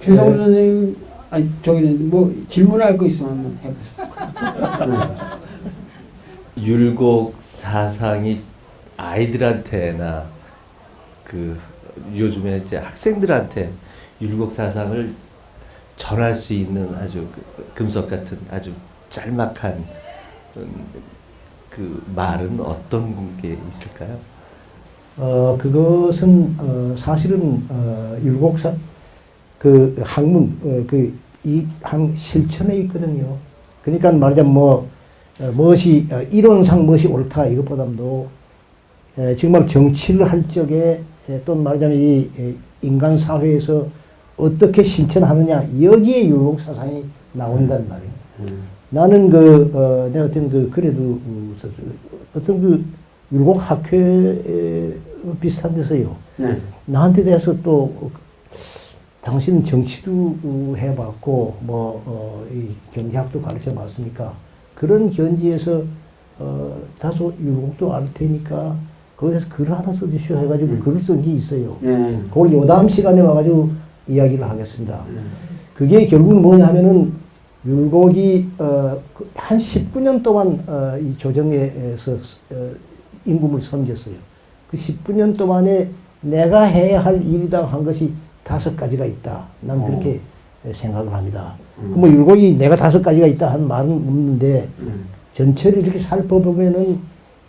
최성훈 선생님, 아니, 저기는 뭐 질문할 거 있으면 한번 해보세요. 율곡 사상이 아이들한테나 그 요즘에 이제 학생들한테 율곡 사상을 전할 수 있는 아주 금속 같은 아주 짤막한 그 말은 어떤 게 있을까요? 그것은 사실은 율곡사 그 학문 이 실천에 있거든요. 그러니까 말하자면 무엇이 이론상 무엇이 옳다 이것보다도 정말 정치를 할 적에 또는 말하자면 이 인간 사회에서 어떻게 실천하느냐 여기에 율곡 사상이 나온단 말이에요. 나는 내가 어떤 그래도 어떤 율곡 학회 비슷한 데서요. 네. 나한테 대해서 또 당신은 정치도 해봤고 이 경제학도 가르쳐 봤으니까 그런 견지에서 다소 율곡도 알 테니까 거기서 글 하나 써주시오 해가지고 글을 쓴 게 있어요. 네. 그걸 요 다음 시간에 와가지고 이야기를 하겠습니다. 그게 결국은 뭐냐 하면은 율곡이 한 19년 동안 이 조정에서 임금을 섬겼어요. 그 19년 동안에 내가 해야 할 일이다 한 것이 5가지가 있다. 난 그렇게 생각을 합니다. 뭐 율곡이 내가 5가지가 있다 한 말은 없는데 전체를 이렇게 살펴보면은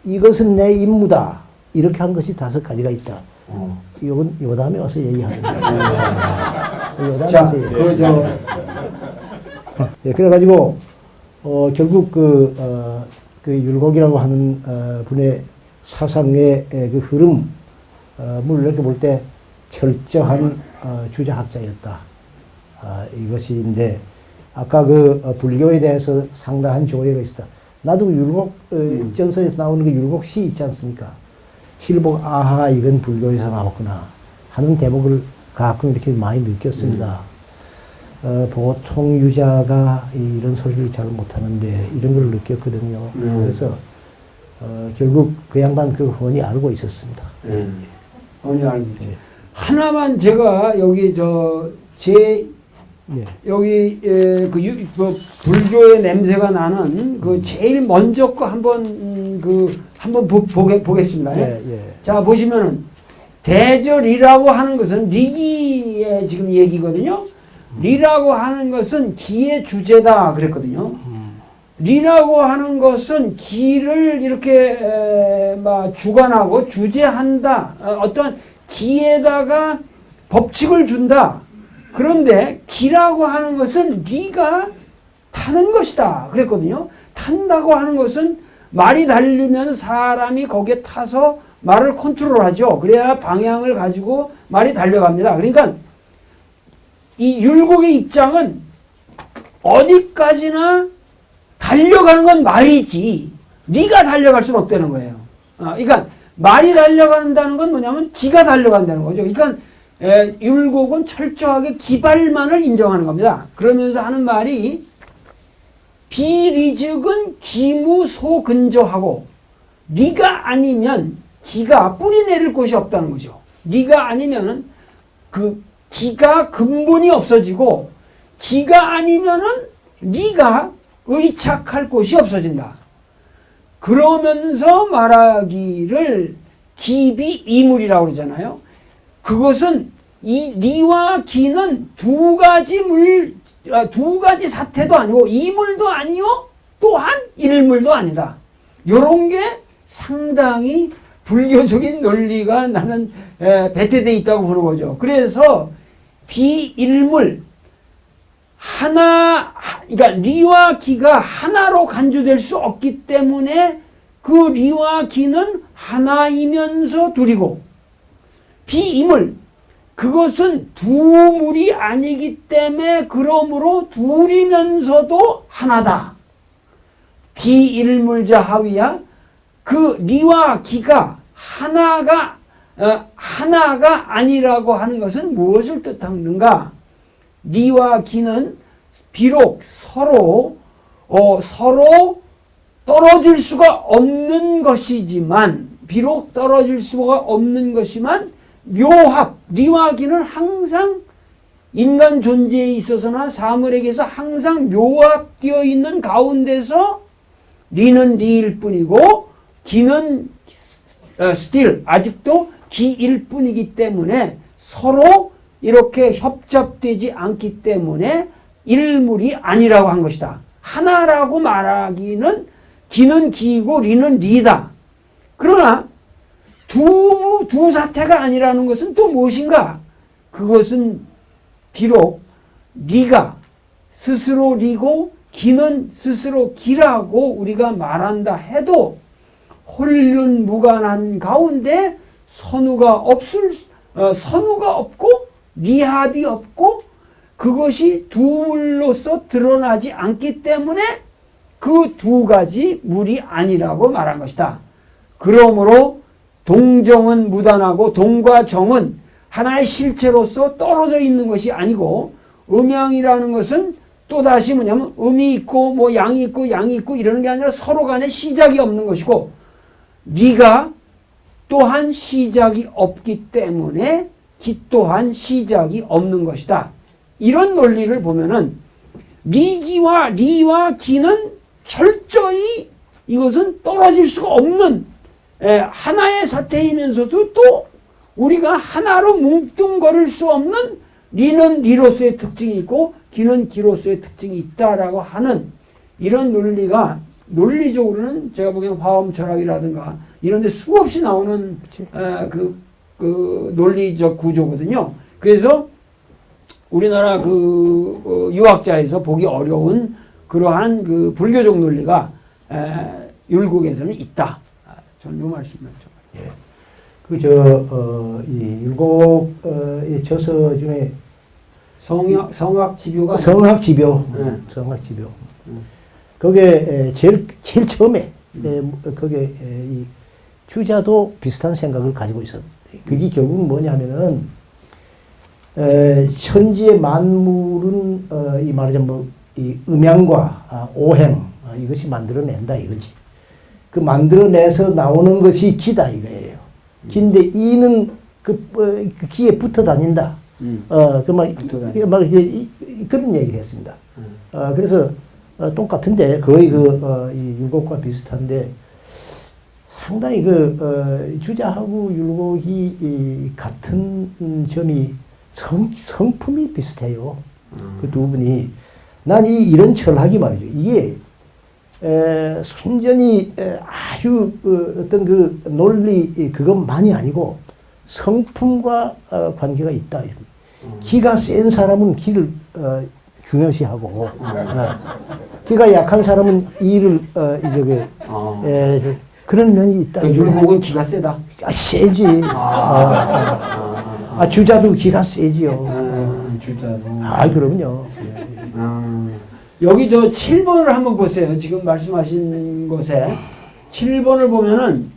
이것은 내 임무다. 이렇게 한 것이 5가지가 있다. 요건 요 다음에 와서 얘기합니다. 요 다음에 자, 와서 얘기합니다. 예, 그래가지고 결국 그 율곡이라고 하는 분의 사상의 그 흐름을 이렇게 볼 때 철저한 주자학자였다. 이것인데 아까 그 불교에 대해서 상당한 조예가 있었다. 나도 율곡 전서에서 나오는 그 율곡시 있지 않습니까? 실복 아하 이건 불교에서 나왔구나 하는 대목을 가끔 이렇게 많이 느꼈습니다. 보통 유자가 이런 소리를 잘 못하는데 이런 걸 느꼈거든요. 그래서 결국 그 양반 그 훤히 알고 있었습니다. 훤히 알고 있죠. 하나만 제가 여기 여기 그 불교의 냄새가 나는 그 제일 먼저 거 한번 보겠습니다. 자, 보시면은 대절이라고 하는 것은 리기의 지금 얘기거든요. 리라고 하는 것은 기의 주제다 그랬거든요. 리라고 하는 것은 기를 이렇게 주관하고 주재한다. 어떤 기에다가 법칙을 준다. 그런데 기라고 하는 것은 리가 타는 것이다 그랬거든요. 탄다고 하는 것은 말이 달리면 사람이 거기에 타서 말을 컨트롤하죠. 그래야 방향을 가지고 말이 달려갑니다. 그러니까 이 율곡의 입장은 어디까지나 달려가는 건 말이지 네가 달려갈 수는 없다는 거예요. 그러니까 말이 달려간다는 건 뭐냐면 기가 달려간다는 거죠. 그러니까 율곡은 철저하게 기발만을 인정하는 겁니다. 그러면서 하는 말이 비리즉은 기무소근저하고 네가 아니면 기가 뿌리 내릴 곳이 없다는 거죠. 네가 아니면은 그 기가 근본이 없어지고 기가 아니면은 네가 의착할 곳이 없어진다. 그러면서 말하기를 기비이물이라고 그러잖아요. 그것은 이 리와 기는 두 가지 사태도 아니고 이물도 아니요 또한 일물도 아니다. 요런 게 상당히 불교적인 논리가 나는 배태되어 있다고 보는 거죠. 그래서 비일물 하나, 그러니까 리와 기가 하나로 간주될 수 없기 때문에 그 리와 기는 하나이면서 둘이고, 비이물, 그것은 두 물이 아니기 때문에 그러므로 둘이면서도 하나다. 비일물자 하위야. 그 리와 기가 하나가 아니라고 하는 것은 무엇을 뜻하는가? 리와 기는 비록 서로 떨어질 수가 없는 것이지만, 묘합, 리와 기는 항상 인간 존재에 있어서나 사물에게서 항상 묘합되어 있는 가운데서 리는 리일 뿐이고 기는 still 아직도 기일 뿐이기 때문에 서로 이렇게 협잡되지 않기 때문에 일물이 아니라고 한 것이다. 하나라고 말하기는 기는 기이고 리는 리다. 그러나 두 사태가 아니라는 것은 또 무엇인가? 그것은 비록 리가 스스로 리고 기는 스스로 기라고 우리가 말한다 해도 혼륜무관한 가운데 선우가 없고 리합이 없고 그것이 두 물로서 드러나지 않기 때문에 그 두 가지 물이 아니라고 말한 것이다. 그러므로 동정은 무단하고 동과 정은 하나의 실체로서 떨어져 있는 것이 아니고 음양이라는 것은 또다시 뭐냐면 음이 있고 뭐 양이 있고 양이 있고 이러는 게 아니라 서로 간에 시작이 없는 것이고 리가 또한 시작이 없기 때문에 기 또한 시작이 없는 것이다. 이런 논리를 보면은 리기와 리와 기는 철저히 이것은 떨어질 수가 없는 하나의 사태이면서도 또 우리가 하나로 뭉뚱거릴 수 없는 리는 리로서의 특징이 있고 기는 기로서의 특징이 있다라고 하는 이런 논리가 논리적으로는 제가 보기엔 화엄 철학이라든가 이런 데 수없이 나오는 그 논리적 구조거든요. 그래서 우리나라 유학자에서 보기 어려운 그러한 그 불교적 논리가 율곡에서는 있다. 저는 이 말씀을 좀. 예. 이 율곡의 저서 중에 성학지묘가 성학지묘, 네. 성학지묘. 거기에 제일 처음에 거기에 이 주자도 비슷한 생각을 가지고 있었. 그게 결국은 뭐냐면은 천지의 만물은 이 말하자면 이 음양과 오행 이것이 만들어낸다 이거지. 그 만들어내서 나오는 것이 기다 이거예요. 기인데 이는 그 기에 붙어 다닌다. 그런 얘기를 했습니다. 그래서 똑같은데 거의 이 율곡과 비슷한데 상당히 주자하고 율곡이 같은 점이 성품이 비슷해요. 그 두 분이. 난 이런 철학이 말이죠. 이게 순전히 아주 어떤 그 논리 그것만이 아니고 성품과 관계가 있다. 기가 센 사람은 기를 중요시하고 기가 약한 사람은 이를 그런 면이 있다. 그 율곡은 기가 세다. 세지. 주자도 기가 세지요. 주자도. 그럼요. 여기 7번을 한번 보세요. 지금 말씀하신 곳에 7번을 보면은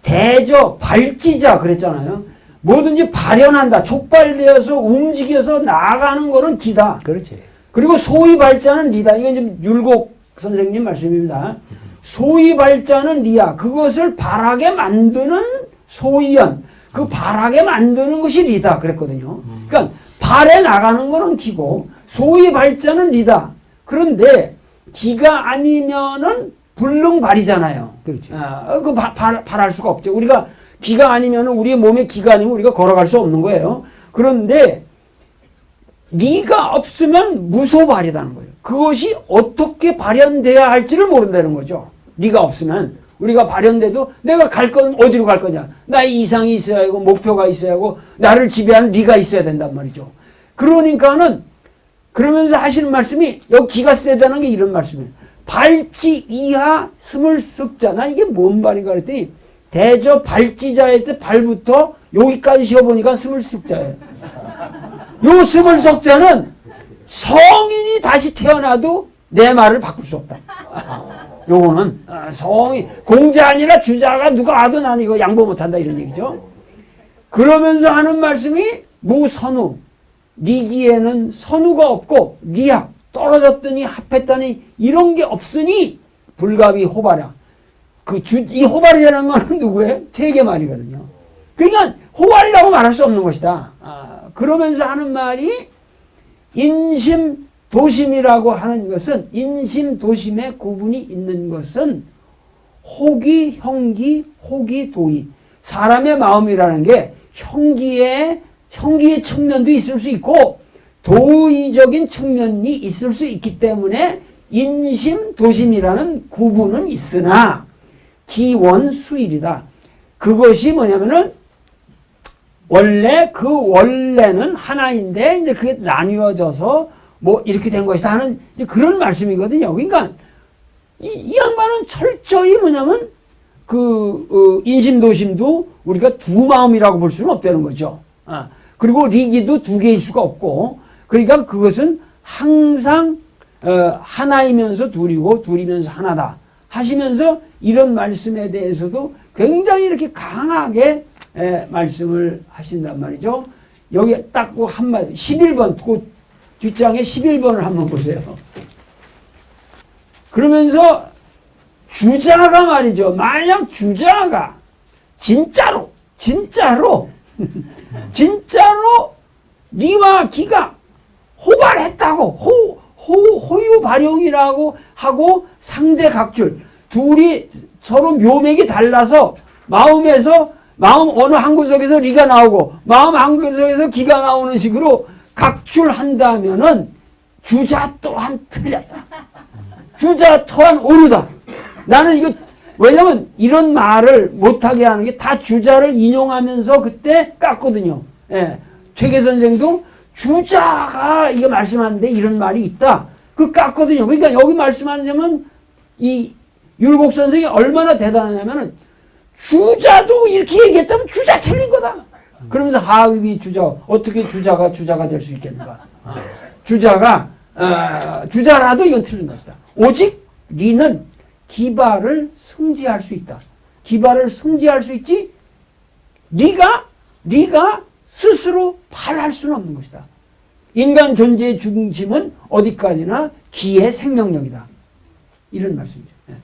대저 발지자 그랬잖아요. 뭐든지 발현한다. 촉발되어서 움직여서 나아가는 거는 기다. 그렇지. 그리고 소위 발자는 리다. 이건 지금 율곡 선생님 말씀입니다. 소위 발자는 리야. 그것을 발하게 만드는 소위연. 그 발하게 만드는 것이 리다. 그랬거든요. 그러니까 발에 나가는 거는 기고 소위 발자는 리다. 그런데 기가 아니면은 불능발이잖아요. 그렇지. 발할 수가 없죠. 우리가 기가 아니면은 우리의 몸에 기가 아니면 우리가 걸어갈 수 없는 거예요. 그런데 리가 없으면 무소발이라는 거예요. 그것이 어떻게 발현돼야 할지를 모른다는 거죠. 리가 없으면 우리가 발현돼도 내가 갈 건 어디로 갈 거냐. 나의 이상이 있어야 하고 목표가 있어야 하고 나를 지배하는 리가 있어야 된단 말이죠. 그러니까는 그러면서 하시는 말씀이 여기 기가 세다는 게 이런 말씀이에요. 발지 이하 스물석자. 나 이게 뭔 말인가 그랬더니 대저 발지자의 때 발부터 여기까지 쉬어보니까 스물석자예요. 요 스물석자는 성인이 다시 태어나도 내 말을 바꿀 수 없다. 요거는 성이 공자 아니라 주자가 누가 하든 난 이거 양보 못한다 이런 얘기죠. 그러면서 하는 말씀이 무선우. 리기에는 선우가 없고 리합 떨어졌더니 합했더니 이런 게 없으니 불가비 호발이야. 이 호발이라는 거는 누구예요? 퇴계 말이거든요. 그러니까 호발이라고 말할 수 없는 것이다. 그러면서 하는 말이 인심도심이라고 하는 것은, 인심도심의 구분이 있는 것은 호기, 형기, 호기, 도의. 사람의 마음이라는 게 형기의 측면도 있을 수 있고 도의적인 측면이 있을 수 있기 때문에 인심도심이라는 구분은 있으나 기원수일이다. 그것이 뭐냐면은 원래는 하나인데 이제 그게 나뉘어져서 뭐 이렇게 된 것이다 하는 이제 그런 말씀이거든요. 그러니까 이 양반은 철저히 뭐냐면 인심도심도 우리가 두 마음이라고 볼 수는 없다는 거죠. 그리고 리기도 두 개일 수가 없고, 그러니까 그것은 항상 하나이면서 둘이고 둘이면서 하나다 하시면서 이런 말씀에 대해서도 굉장히 이렇게 강하게 말씀을 하신단 말이죠. 여기 딱 한마디 11번 그 뒷장에 11번을 한번 보세요. 그러면서 주자가 말이죠. 만약 주자가 진짜로 니와 기가 호발했다고 호유 발용이라고 하고 상대 각줄 둘이 서로 묘맥이 달라서 마음 어느 한 구석에서 리가 나오고 마음 한 구석에서 기가 나오는 식으로 각출한다면은 주자 또한 틀렸다. 주자 또한 오르다. 나는 이거 왜냐면 이런 말을 못하게 하는 게 다 주자를 인용하면서 그때 깠거든요. 예. 퇴계 선생도 주자가 이거 말씀하는데 이런 말이 있다. 그 깠거든요. 그러니까 여기 말씀하냐면 이 율곡 선생이 얼마나 대단하냐면은 주자도 이렇게 얘기했다면 주자 틀린 거다. 그러면서 하위비 주자 어떻게 주자가 될 수 있겠는가? 주자라도 이건 틀린 것이다. 오직 리는 기발을 승지할 수 있다. 기발을 승지할 수 있지. 네가 스스로 발할 수는 없는 것이다. 인간 존재의 중심은 어디까지나 기의 생명력이다. 이런 말씀이죠. 네.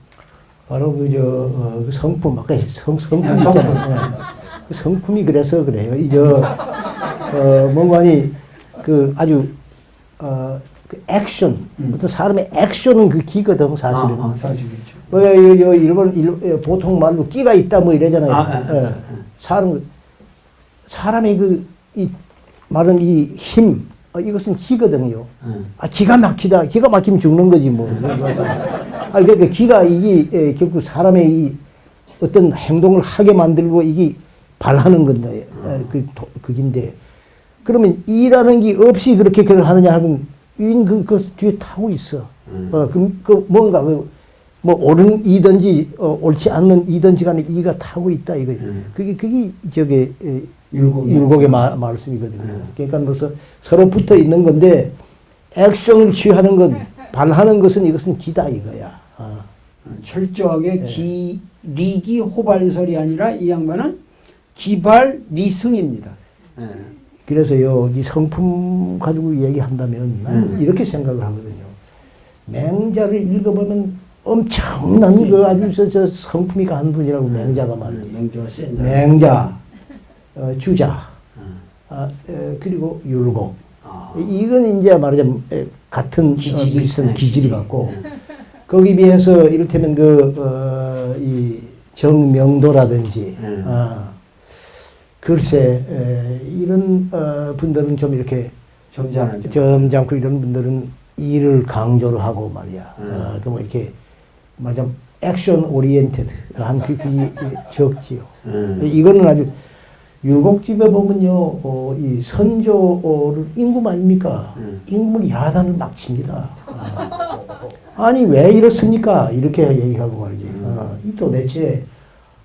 바로 그 성품, 아까 성품 있잖아요. 그 성품이 그래서 그래요. 뭔가니 아주 그 액션, 어떤 사람의 액션은 그 기거든, 사실은. 사실이죠. 일본 보통 말로 끼가 있다 뭐 이러잖아요. 사람의 말은 이 힘, 이것은 기거든요. 기가 막히면 죽는 거지 뭐. 그러니까 기가 이게 결국 사람의 어떤 행동을 하게 만들고 이게 발하는 건데, 그긴데. 그러면 이라는 게 없이 그렇게 하느냐 하면 그 뒤에 타고 있어. 뭔가 뭐 옳은 이든지 옳지 않는 이든지 간에 이가 타고 있다 이거예요. 그게 저게 율곡의 말씀이거든요. 그러니까 무슨 서로 붙어 있는 건데 액션을 취하는 것, 발하는 것은 이것은 기다 이거야. 철저하게 리기 호발설이 아니라 이 양반은 기발 리승입니다. 그래서요, 이 성품 가지고 얘기한다면 나는 이렇게 생각을 하거든요. 맹자를 읽어보면 엄청난 아주 저 성품이 강한 분이라고 맹자가 말이지. 맹자, 주자, 그리고 율곡. 이건 이제 말하자면 같은 비슷한 기질이 같고 거기에 비해서 이를테면 이 정명도라든지 글쎄 이런 분들은 좀 이렇게 점잖고 이런 분들은 일을 강조를 하고 말이야. 그럼 이렇게 말하자면 액션 오리엔테드 한 그게 적지요. 이거는 아주 율곡집에 보면요, 이 선조를 임금 아닙니까? 임금을 야단을 막 칩니다. 아니 왜 이렇습니까? 이렇게 얘기하고 말이지. 이 도대체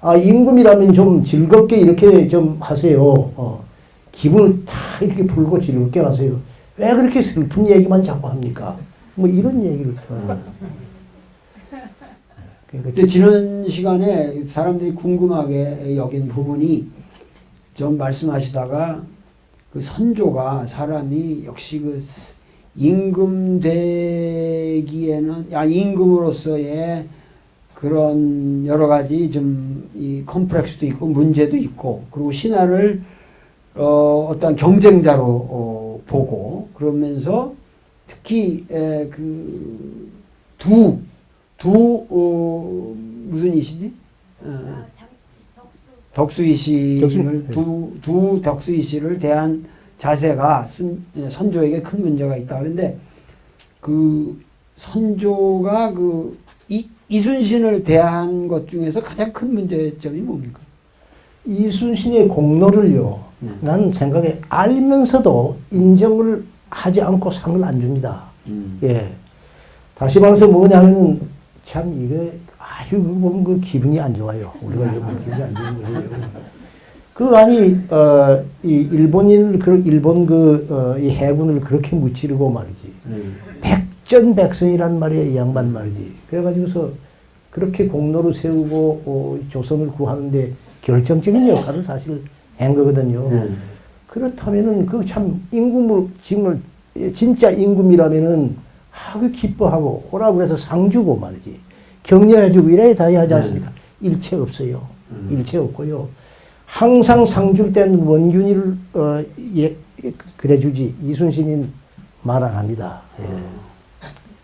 임금이라면 좀 즐겁게 이렇게 좀 하세요. 기분을 다 이렇게 풀고 즐겁게 하세요. 왜 그렇게 슬픈 얘기만 자꾸 합니까? 뭐 이런 얘기를. 그러니까 지난 시간에 사람들이 궁금하게 여긴 부분이 좀 말씀하시다가 그 선조가 사람이 역시 그 임금 되기에는 임금으로서의 그런 여러 가지 좀 이 컴플렉스도 있고 문제도 있고 그리고 신하를 어떤 경쟁자로 보고 그러면서 특히 무슨 이시지? 덕수이 씨를 두 덕수이 씨를 대한 자세가 선조에게 큰 문제가 있다. 그런데 그 선조가 이순신을 대한 것 중에서 가장 큰 문제점이 뭡니까? 이순신의 공로를요, 난 생각에 알면서도 인정을 하지 않고 상을 안 줍니다. 예. 다시 말해서 뭐냐면, 참, 이게 아주 보면 그 기분이 안 좋아요. 우리가 이거 기분이 안 좋은 거예요. 이 일본 이 해군을 그렇게 무찌르고 말이지. 백전백승이란 말이에요, 이 양반 말이지. 그래가지고서 그렇게 공로를 세우고 조선을 구하는데 결정적인 역할을 사실 한 거거든요. 그렇다면은 그 참 임금을 정말 진짜 임금이라면은 아주 기뻐하고 오라고 해서 상 주고 말이지. 격려해주고 이래 다 하지 않습니까? 일체 없어요. 일체 없고요. 항상 상 줄 때는 원균이를 그래주지 이순신인 말 안 합니다.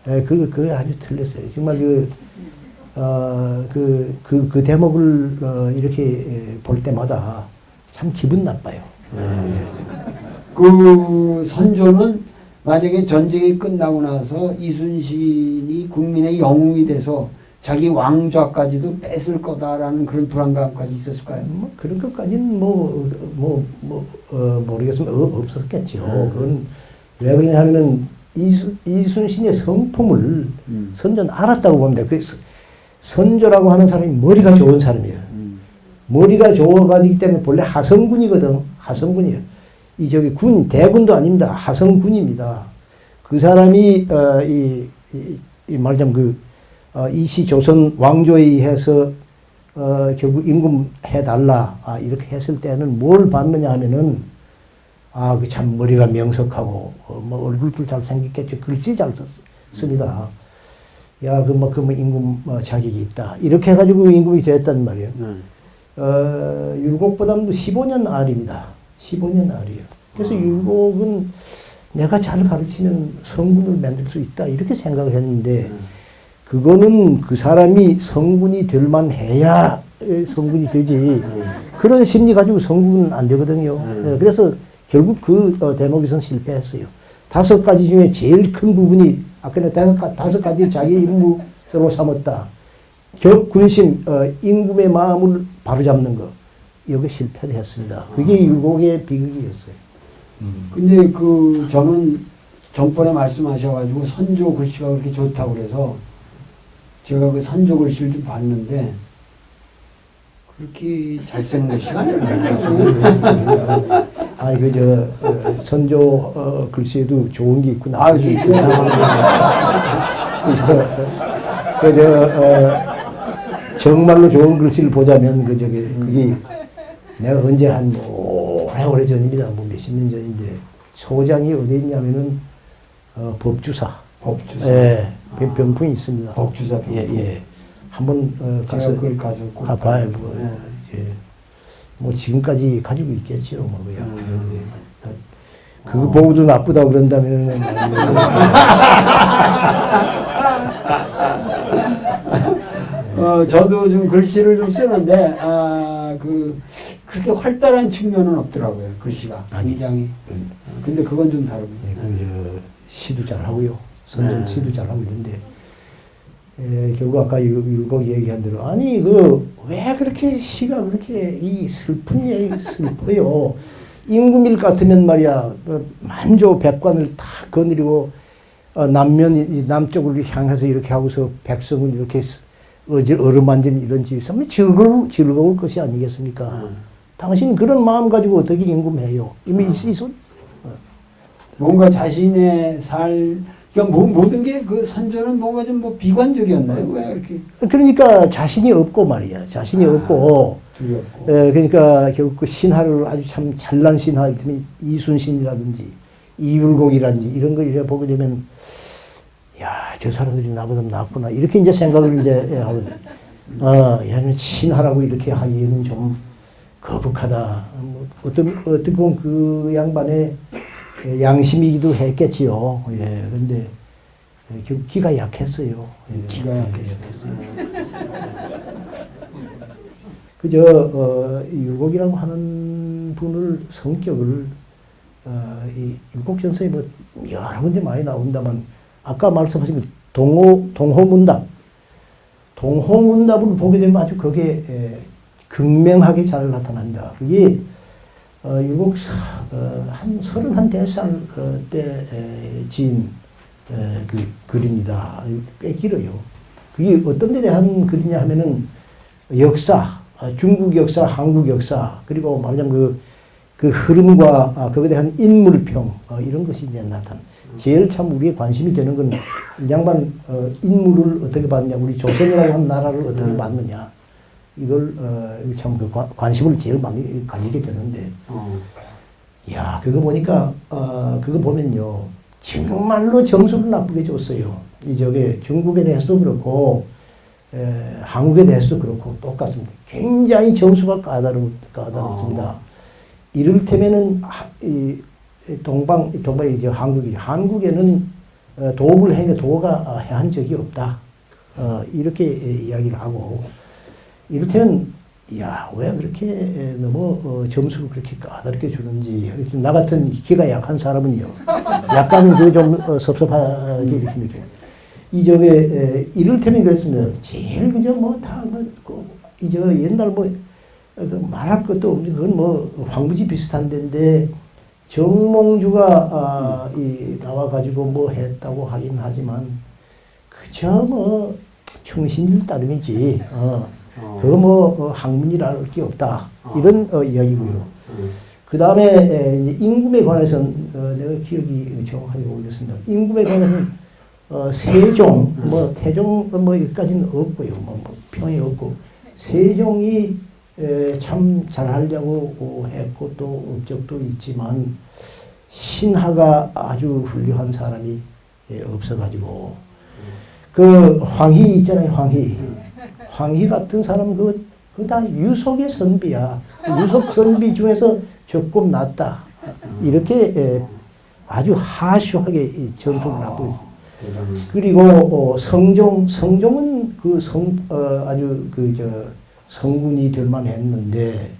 예. 그게 아주 틀렸어요. 정말 그 대목을 이렇게 볼 때마다 참 기분 나빠요. 그 선조는 만약에 전쟁이 끝나고 나서 이순신이 국민의 영웅이 돼서 자기 왕좌까지도 뺏을 거다라는 그런 불안감까지 있었을까요? 뭐 그런 것까지는 모르겠으면 없었겠죠. 그건 왜 그러냐면은 이순신의 성품을 선조는 알았다고 봅니다. 그 선조라고 하는 사람이 머리가 좋은 사람이에요. 머리가 좋아가지기 때문에 본래 하성군이거든. 하성군이에요. 대군도 아닙니다. 하성군입니다. 그 사람이 말하자면 이시 조선 왕조에 의해서 결국 임금 해달라 이렇게 했을 때는 뭘 받느냐 하면은 그 참 머리가 명석하고 뭐 얼굴도 잘 생겼겠죠. 글씨 잘 썼습니다. 야, 그 임금 자격이 있다. 이렇게 해가지고 임금이 됐단 말이에요. 율곡보다는 15년 아래입니다. 15년 아래예요. 그래서 율곡은 내가 잘 가르치면 성군을 만들 수 있다. 이렇게 생각을 했는데 그거는 그 사람이 성군이 될 만해야 성군이 되지. 그런 심리 가지고 성군은 안 되거든요. 그래서 결국 그 대목에서는 실패했어요. 5가지 중에 제일 큰 부분이 아까 내가 5가지 자기 임무로 삼았다. 군심, 임금의 마음을 바로잡는 거. 여기 실패를 했습니다. 그게 율곡의 비극이었어요. 근데 저는 전번에 말씀하셔가지고 선조 글씨가 그렇게 좋다고 그래서 제가 그 선조 글씨를 좀 봤는데 그렇게 잘 쓰는 글씨가 아니에요. 선조 글씨에도 좋은 게 있구나. 정말로 좋은 글씨를 보자면 그게 내가 언제 오래 전입니다. 몇십 년 전인데 소장이 어디 있냐면은 법주사. 예, 병풍이 있습니다. 법주사. 예. 한번 가서 그걸 가서 꼭 봐요. 뭐 지금까지 가지고 있겠죠. 그거 보고도 나쁘다고 그런다면 저도 좀 글씨를 좀 쓰는데 그렇게 활달한 측면은 없더라고요. 글씨가 굉장히. 근데 그건 좀 다릅니다. 시도 잘 하고요. 선전 시도 잘 하고 이런데 결국 아까 율곡 얘기한 대로 왜 그렇게 시가 그렇게 슬픈 얘기 슬퍼요. 임금일 같으면 말이야 만조 백관을 다 거느리고 남쪽으로 향해서 이렇게 하고서 백성을 이렇게 어루만지는 이런 집에서 즐거울 것이 아니겠습니까? 당신 그런 마음 가지고 어떻게 임금해요? 이미 뭔가 자신의 그러니까 모든 게 그 선조는 뭔가 좀 비관적이었나요? 왜 이렇게? 그러니까 자신이 없고 말이야. 자신이 없고. 두렵고. 그러니까 결국 그 신하를 아주 참 잘난 신하, 이순신이라든지 이율곡이라든지 이런 걸 이래 보게 되면 저 사람들이 나보다 낫구나. 이렇게 이제 생각을 이제 하거든요. 신하라고 이렇게 하기에는 좀 거북하다. 뭐 어떻게 보면 그 양반의 양심이기도 했겠지요. 예, 근데 결국 기가 약했어요. 예, 기가 약했어요. 그저 율곡이라고 하는 분을 성격을 이 율곡전서에 뭐 여러 문제 많이 나온다만 아까 말씀하신 그 동호문답을 보게 되면 아주 그게 극명하게 잘 나타난다. 그게 율곡 한 31살 때 지은 그 글입니다. 꽤 길어요. 그게 어떤 데 대한 글이냐 하면은 역사, 중국 역사, 한국 역사, 그리고 말하자면 그 흐름과 거기에 대한 인물평, 이런 것이 이제 나타나. 제일 참 우리의 관심이 되는 건 양반 인물을 어떻게 봤느냐, 우리 조선이라고 하는 나라를 어떻게 봤느냐, 이걸 참 그 관심을 제일 많이 가지게 되는데, 야, 그거 보니까 그거 보면요, 정말로 점수를 나쁘게 줬어요. 이 저게 중국에 대해서도 그렇고 한국에 대해서도 그렇고 똑같습니다. 굉장히 점수가 까다롭습니다. 이를테면은 동방이 이제 한국에는 도읍을 했는데 도가 해한 적이 없다. 이렇게 이야기를 하고, 이를테면 야, 왜 그렇게 너무 점수를 그렇게 까다롭게 주는지, 나 같은 기가 약한 사람은요, 약간 그 좀 섭섭하게 이렇게 느껴요. 이 저게 이를테면 그랬습니다. 제일 그저 이저 옛날 말할 것도 없는 그건 뭐 황무지 비슷한 데인데 정몽주가 나와 가지고 뭐 했다고 하긴 하지만 그저 뭐 충신일 따름이지. 그거 뭐 학문이랄 게 없다. 이런 이야기고요. 그 다음에 임금에 관해서는 내가 기억이 정확하게 올렸습니다. 임금에 관해서는 세종, 태종 여기까지는 없고요. 평이 없고 세종이 참 잘하려고 했고 또 업적도 있지만 신하가 아주 훌륭한 사람이 없어가지고 그 황희 있잖아요. 황희 같은 사람 그거 다 유속의 선비야. 유속 선비 중에서 조금 낫다. 이렇게 아주 하슈하게 점수를 놔두고. 그리고 성종은 아주 성군이 될 만했는데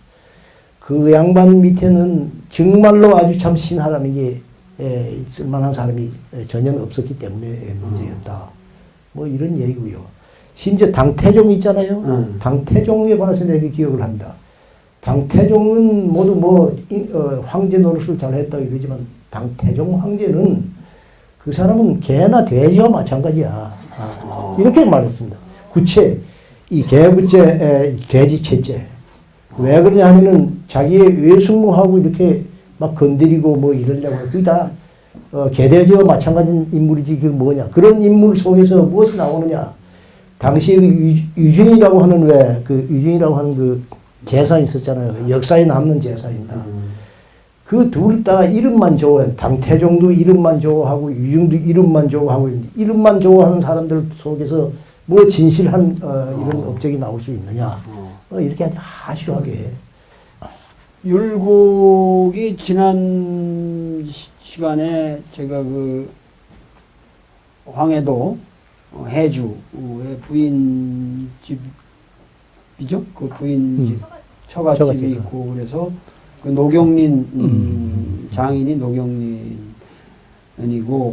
그 양반 밑에는 정말로 아주 참 신하라는 게 쓸만한 사람이 전혀 없었기 때문에 문제였다. 뭐 이런 얘기고요. 심지어 당태종 있잖아요. 당태종에 관해서 내가 기억을 합니다. 당태종은 모두 황제 노릇을 잘했다 이러지만 당태종 황제는 그 사람은 개나 돼지와 마찬가지야. 이렇게 말했습니다. 이 개구째, 돼지채째. 왜 그러냐 하면은 자기의 외숙모하고 이렇게 막 건드리고 뭐 이러려고. 그게 다 개돼지와 마찬가지인 인물이지. 그게 뭐냐. 그런 인물 속에서 무엇이 나오느냐. 당시에 유진이라고 하는 유진이라고 하는 그 제사인 있었잖아요. 역사에 남는 제사입니다. 그 둘 다 이름만 좋아해. 당태종도 이름만 좋아하고 유진도 이름만 좋아하고 이름만 좋아하는 사람들 속에서 뭐 진실한 이런 업적이 나올 수 있느냐. 이렇게 아주 하슈하게. 율곡이 지난 시간에 제가 그 황해도 해주의 부인집이죠. 그 부인집 처갓집이 있고 그래서 그 노경린 장인이 노경린이고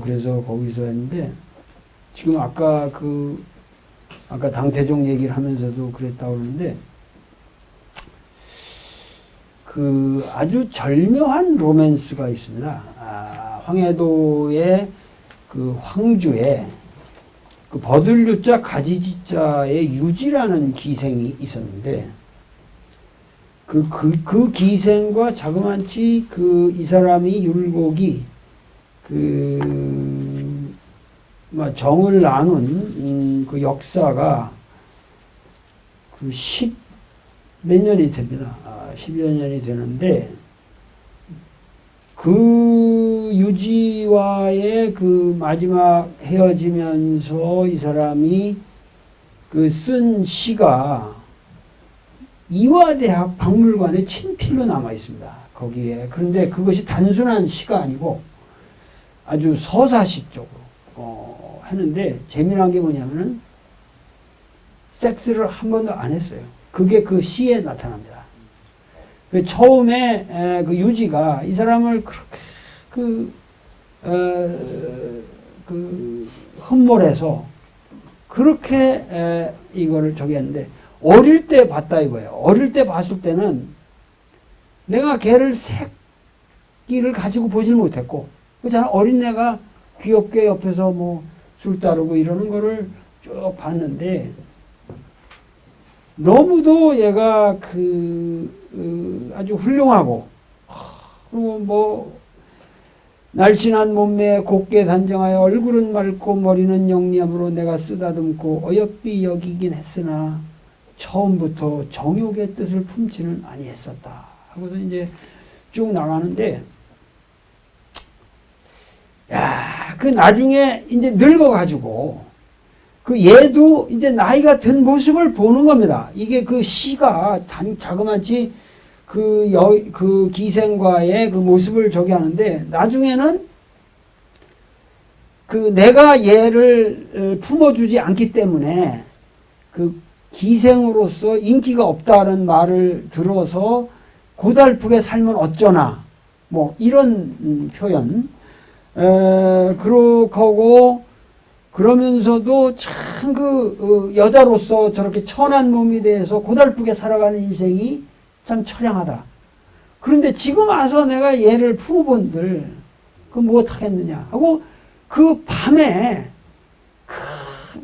그래서 거기서 했는데 지금 아까 당태종 얘기를 하면서도 그랬다고 그러는데 그 아주 절묘한 로맨스가 있습니다. 황해도의 그 황주에 그 버들유자 가지지자의 유지라는 기생이 있었는데 그 기생과 자그마치 이 사람이 율곡이 정을 나눈 그 역사가 그 10몇 년이 됩니다. 10여 년이 되는데 그 유지와의 그 마지막 헤어지면서 이 사람이 그 쓴 시가 이화대학 박물관에 친필로 남아 있습니다. 거기에. 그런데 그것이 단순한 시가 아니고 아주 서사시적으로 했는데 재미난 게 뭐냐면은 섹스를 한 번도 안 했어요. 그게 그 시에 나타납니다. 그 처음에 그 유지가 이 사람을 그렇게 흠몰해서 그렇게 이거를 저기 했는데 어릴 때 봤다 이거예요. 어릴 때 봤을 때는 내가 걔를 새끼를 가지고 보질 못했고 그렇잖아. 어린애가 귀엽게 옆에서 뭐 술 따르고 이러는 거를 쭉 봤는데 너무도 얘가 아주 훌륭하고 그리고 뭐 날씬한 몸매에 곱게 단정하여 얼굴은 맑고 머리는 영리함으로 내가 쓰다듬고 어여삐 여기긴 했으나 처음부터 정욕의 뜻을 품지는 아니했었다 하고서 이제 쭉 나가는데 그 나중에 이제 늙어가지고 그 얘도 이제 나이가 든 모습을 보는 겁니다. 이게 그 시가 자그마치 그 기생과의 그 모습을 저기 하는데 나중에는 그 내가 얘를 품어주지 않기 때문에 그 기생으로서 인기가 없다는 말을 들어서 고달프게 살면 어쩌나 뭐 이런 표현 그러고 그러면서도 참 여자로서 저렇게 천한 몸이 돼서 고달프게 살아가는 인생이 참 처량하다. 그런데 지금 와서 내가 얘를 품어본들 그 무엇하겠느냐 하고 그 밤에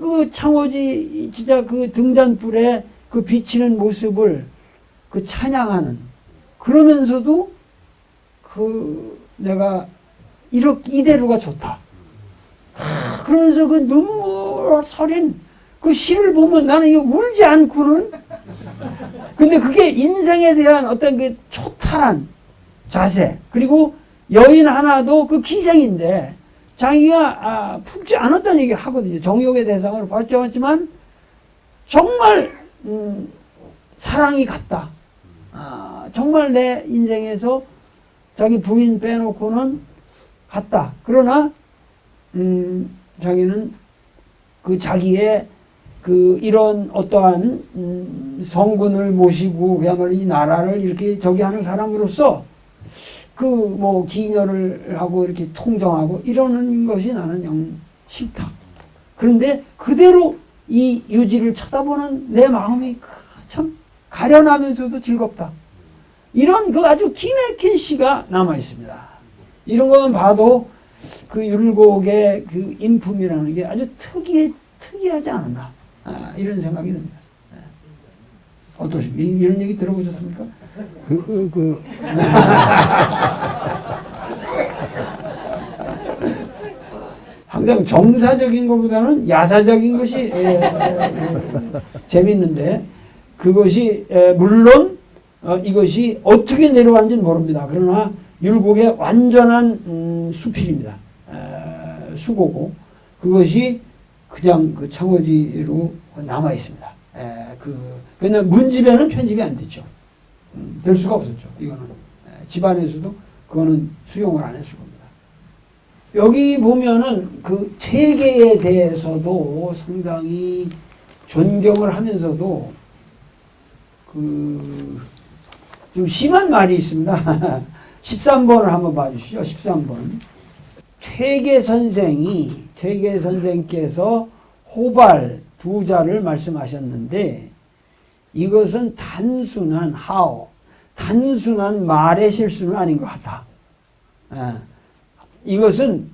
그 창호지 진짜 그 등잔불에 그 비치는 모습을 그 찬양하는 그러면서도 내가 이대로가 좋다. 그러면서 그 눈물 서린 그 시를 보면 나는 이거 울지 않고는 근데 그게 인생에 대한 어떤 그 초탈한 자세 그리고 여인 하나도 그 기생인데 자기가 품지 않았다는 얘기를 하거든요. 정욕의 대상으로 봤지만 정말 사랑이 같다. 정말 내 인생에서 자기 부인 빼놓고는 같다. 그러나 자기는 그 자기의 그 이런 어떠한 성군을 모시고 그야말로 이 나라를 이렇게 저기 하는 사람으로서 그 뭐 기녀를 하고 이렇게 통정하고 이러는 것이 나는 영 싫다. 그런데 그대로 이 유지를 쳐다보는 내 마음이 참 가련하면서도 즐겁다. 이런 그 아주 기맥힌 시가 남아 있습니다. 이런 것만 봐도 그 율곡의 그 인품이라는 게 아주 특이하지 않았나 이런 생각이 듭니다. 어떠십니까? 이런 얘기 들어보셨습니까? 항상 정사적인 것보다는 야사적인 것이 재밌는데 그것이 물론 이것이 어떻게 내려가는지는 모릅니다. 그러나 율곡의 완전한 수필입니다. 수고고 그것이 그냥 그 창호지로 남아 있습니다. 근데 문집에는 편집이 안 됐죠. 될 수가 없었죠. 이거는 집안에서도 그거는 수용을 안 했을 겁니다. 여기 보면은 그 퇴계에 대해서도 상당히 존경을 하면서도 그 좀 심한 말이 있습니다. 13번을 한번 봐주시죠. 13번. 퇴계 선생께서 호발 두 자를 말씀하셨는데 이것은 단순한 말의 실수는 아닌 것 같다. 이것은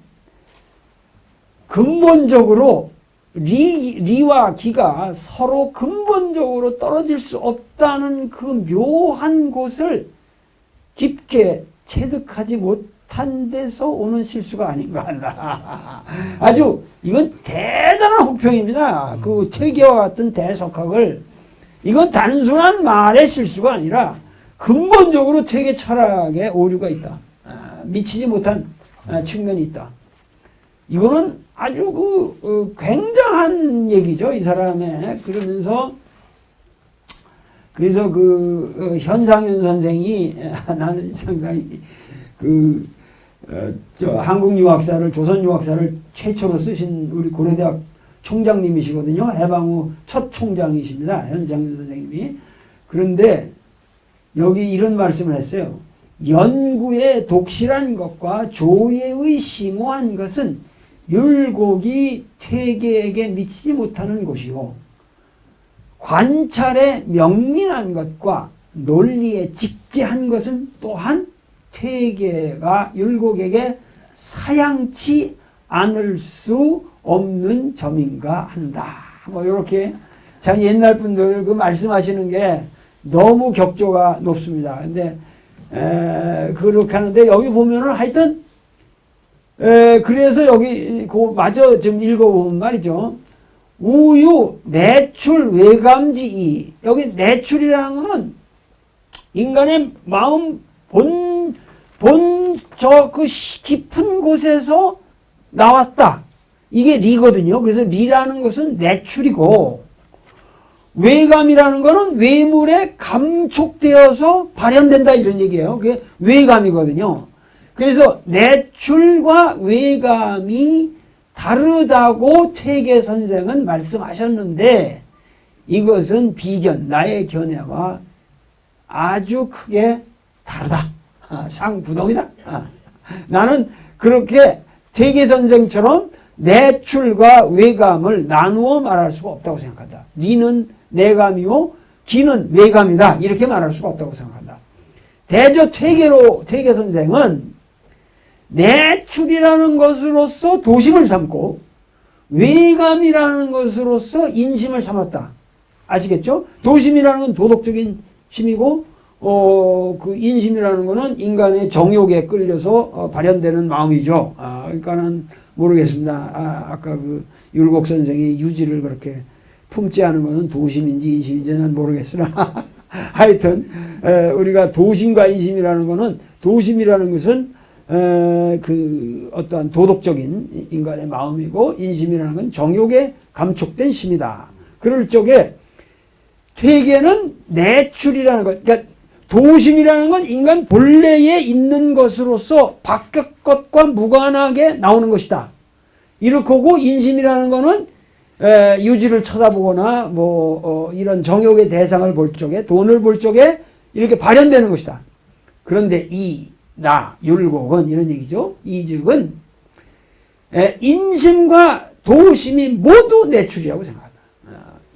근본적으로 리와 기가 서로 근본적으로 떨어질 수 없다는 그 묘한 곳을 깊게 체득하지 못한 데서 오는 실수가 아닌 것 같다. 아주 이건 대단한 혹평입니다. 그 퇴계와 같은 대석학을 이건 단순한 말의 실수가 아니라 근본적으로 퇴계 철학에 오류가 있다. 미치지 못한 측면이 있다. 이거는 아주 굉장한 얘기죠. 이 사람의. 그러면서 그래서 현상윤 선생이 나는 상당히 한국 유학사를, 조선 유학사를 최초로 쓰신 우리 고려대학 총장님이시거든요. 해방 후 첫 총장이십니다. 현상윤 선생님이. 그런데 여기 이런 말씀을 했어요. 연구에 독실한 것과 조예의 심오한 것은 율곡이 퇴계에게 미치지 못하는 곳이요. 관찰에 명민한 것과 논리에 직지한 것은 또한 퇴계가 율곡에게 사양치 않을 수 없는 점인가 한다. 뭐 이렇게 참 옛날 분들 그 말씀하시는 게 너무 격조가 높습니다. 근데 그렇게 하는데 여기 보면은 하여튼 그래서 여기 마저 좀 읽어보면 말이죠. 우유 내출 외감지이, 여기 내출이라는 거는 인간의 마음 본 저 그 깊은 곳에서 나왔다. 이게 리거든요. 그래서 리라는 것은 내출이고, 외감이라는 거는 외물에 감촉되어서 발현된다 이런 얘기예요. 그게 외감이거든요. 그래서 내출과 외감이 다르다고 퇴계 선생은 말씀하셨는데, 이것은 비견, 나의 견해와 아주 크게 다르다. 상부동이다. 나는 그렇게 퇴계 선생처럼 내출과 외감을 나누어 말할 수가 없다고 생각한다. 니는 내감이요, 기는 외감이다. 이렇게 말할 수가 없다고 생각한다. 대저 퇴계 선생은 내출이라는 것으로서 도심을 삼고 외감이라는 것으로서 인심을 삼았다. 아시겠죠? 도심이라는 건 도덕적인 심이고 그 인심이라는 거는 인간의 정욕에 끌려서 발현되는 마음이죠. 그러니까는 모르겠습니다. 아까 그 율곡 선생이 유지를 그렇게 품지 않은 거는 도심인지 인심인지는 모르겠으나 하여튼 우리가 도심과 인심이라는 거는, 도심이라는 것은 그 어떠한 도덕적인 인간의 마음이고, 인심이라는 건 정욕에 감촉된 심이다. 그럴 적에 퇴계는 내출이라는 것, 그러니까 도심이라는 건 인간 본래에 있는 것으로서 바깥 것과 무관하게 나오는 것이다. 이렇게 하고, 인심이라는 거는 유지를 쳐다보거나 이런 정욕의 대상을 볼 적에, 돈을 볼 적에 이렇게 발현되는 것이다. 그런데 율곡은 이런 얘기죠. 이즉은 인심과 도심이 모두 내출이라고 생각한다.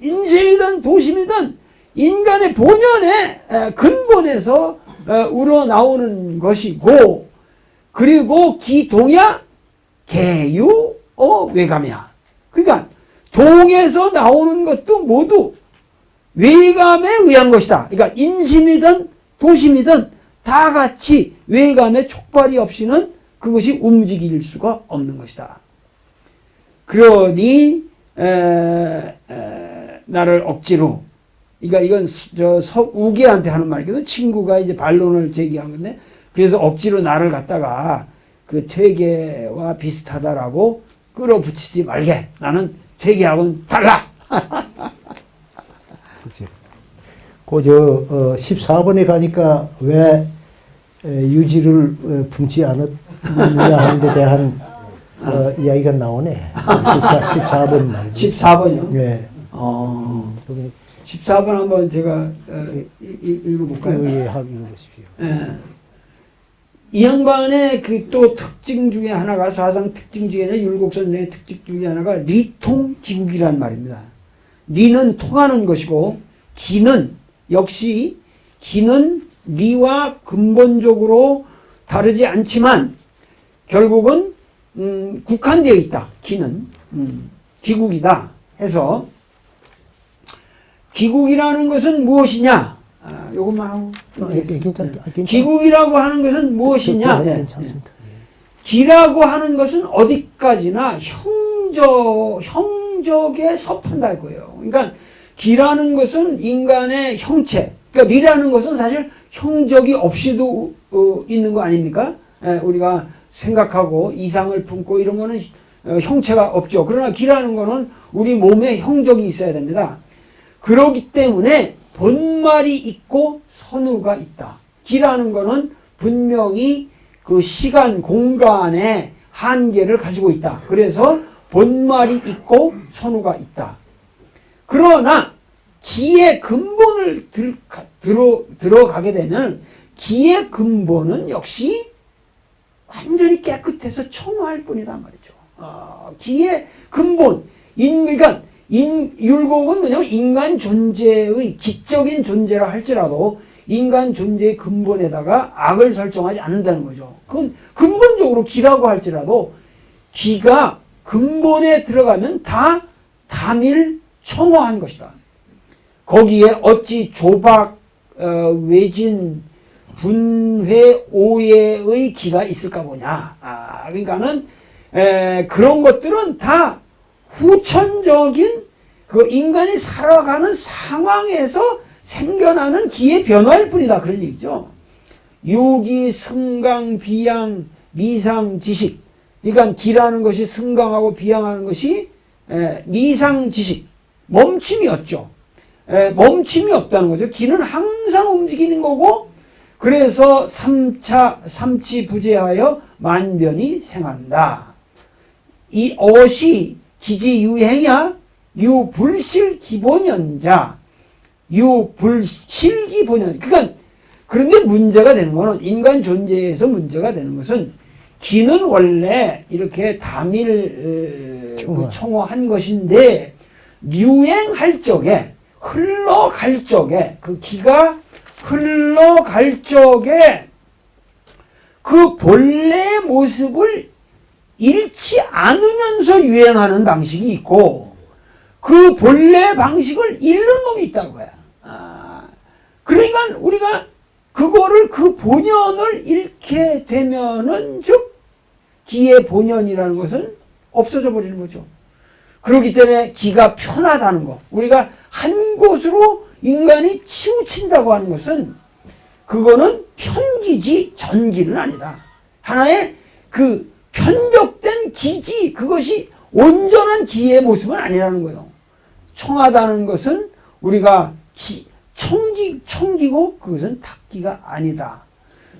인심이든 도심이든 인간의 본연의 근본에서 우러나오는 것이고, 그리고 기동야 개유 외감이야. 그러니까 동에서 나오는 것도 모두 외감에 의한 것이다. 그러니까 인심이든 도심이든 다 같이 외감의 촉발이 없이는 그것이 움직일 수가 없는 것이다. 그러니 나를 억지로, 그러니까 이건 우기한테 하는 말이거든. 친구가 이제 반론을 제기한 건데, 그래서 억지로 나를 갖다가 그 퇴계와 비슷하다라고 끌어붙이지 말게. 나는 퇴계하고는 달라. 그렇지. 14번에 가니까 왜 유지를 품지 않았느냐 하는 데 대한 이야기가 나오네. 14번 말이죠. 14번이요? 네. 14번 한번 제가 읽어볼까요? 예, 읽어보십시오. 이 양반의 그 또 특징 중에 하나가, 사상 특징 중에, 율곡 선생의 특징 중에 하나가 리통기국이란 말입니다. 리는 통하는 것이고, 기는 역시, 기는 리와 근본적으로 다르지 않지만 결국은 국한되어 있다. 기는 기국이다 해서, 기국이라는 것은 무엇이냐? 요것만 하고. 기국이라고 하는 것은 무엇이냐? 괜찮습니다. 기라고 하는 것은 어디까지나 형적에 섭한다 할 거예요. 그러니까 기라는 것은 인간의 형체, 그러니까 리라는 것은 사실 형적이 없이도 있는 거 아닙니까? 우리가 생각하고 이상을 품고 이런 거는 형체가 없죠. 그러나 기라는 거는 우리 몸에 형적이 있어야 됩니다. 그렇기 때문에 본말이 있고 선우가 있다. 기라는 거는 분명히 그 시간, 공간의 한계를 가지고 있다. 그래서 본말이 있고 선우가 있다. 그러나 기의 근본을 들어가게 되면 기의 근본은 역시 완전히 깨끗해서 청호할 뿐이단 말이죠. 기의 근본, 그러니까 율곡은 뭐냐면 인간 존재의 기적인 존재라 할지라도 인간 존재의 근본에다가 악을 설정하지 않는다는 거죠. 그건 근본적으로 기라고 할지라도 기가 근본에 들어가면 다 담일 청호한 것이다. 거기에 어찌 조박, 외진, 분회, 오해의 기가 있을까 보냐. 그러니까는 그런 것들은 다 후천적인 그 인간이 살아가는 상황에서 생겨나는 기의 변화일 뿐이다. 그런 얘기죠. 유기, 승강, 비양, 미상, 지식. 그러니까 기라는 것이 승강하고 비양하는 것이 미상, 지식. 멈춤이었죠. 멈춤이 없다는 거죠. 기는 항상 움직이는 거고, 그래서 삼치부재하여 만변이 생한다. 이 어시 기지유행이야 유불실 기본연자 유불실 기본연. 그러니까 그런데 문제가 되는 거는 인간 존재에서 문제가 되는 것은 기는 원래 이렇게 담일 청호한 것인데 유행할 적에 흘러갈 적에 그 기가 흘러갈 적에 그 본래의 모습을 잃지 않으면서 유행하는 방식이 있고 그 본래 방식을 잃는 놈이 있다는 거야. 그러니까 우리가 그거를 그 본연을 잃게 되면은 즉 기의 본연이라는 것은 없어져 버리는 거죠. 그렇기 때문에 기가 편하다는 거. 우리가 한 곳으로 인간이 치우친다고 하는 것은 그거는 편기지 전기는 아니다. 하나의 그 편벽된 기지, 그것이 온전한 기의 모습은 아니라는 거예요. 청하다는 것은 우리가 청기고 그것은 탁기가 아니다.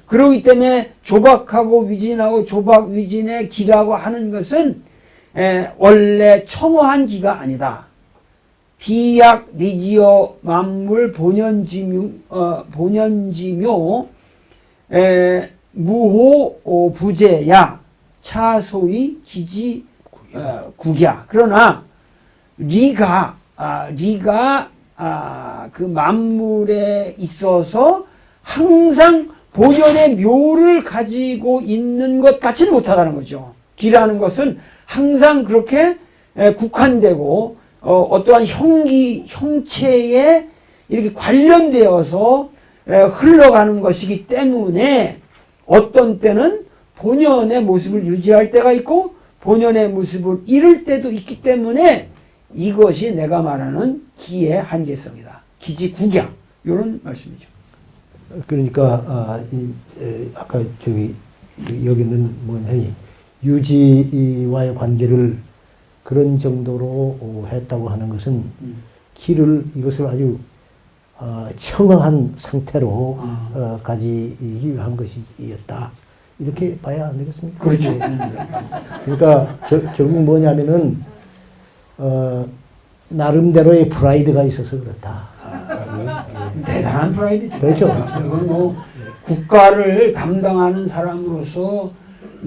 그렇기 때문에 조박하고 위진하고 조박 위진의 기라고 하는 것은 원래 청호한 기가 아니다. 비약 미지어 만물 본연지묘 무호 부재야 차소의 기지 국야. 그러나 리가 그 만물에 있어서 항상 본연의 묘를 가지고 있는 것 같지는 못하다는 거죠. 기라는 것은 항상 그렇게 국한되고 어떠한 형체에 이렇게 관련되어서 흘러가는 것이기 때문에 어떤 때는 본연의 모습을 유지할 때가 있고 본연의 모습을 잃을 때도 있기 때문에 이것이 내가 말하는 기의 한계성이다. 기지국약 이런 말씀이죠. 그러니까 아까 여기 있는 뭐냐니 유지와의 관계를 그런 정도로 했다고 하는 것은 이것을 아주 청어한 상태로 가지기 위한 것이었다. 이렇게 봐야 안 되겠습니까? 그렇죠. 그러니까 결국 뭐냐면은 나름대로의 프라이드가 있어서 그렇다. 대단한 프라이드죠. 그렇죠. 이건 뭐 국가를 담당하는 사람으로서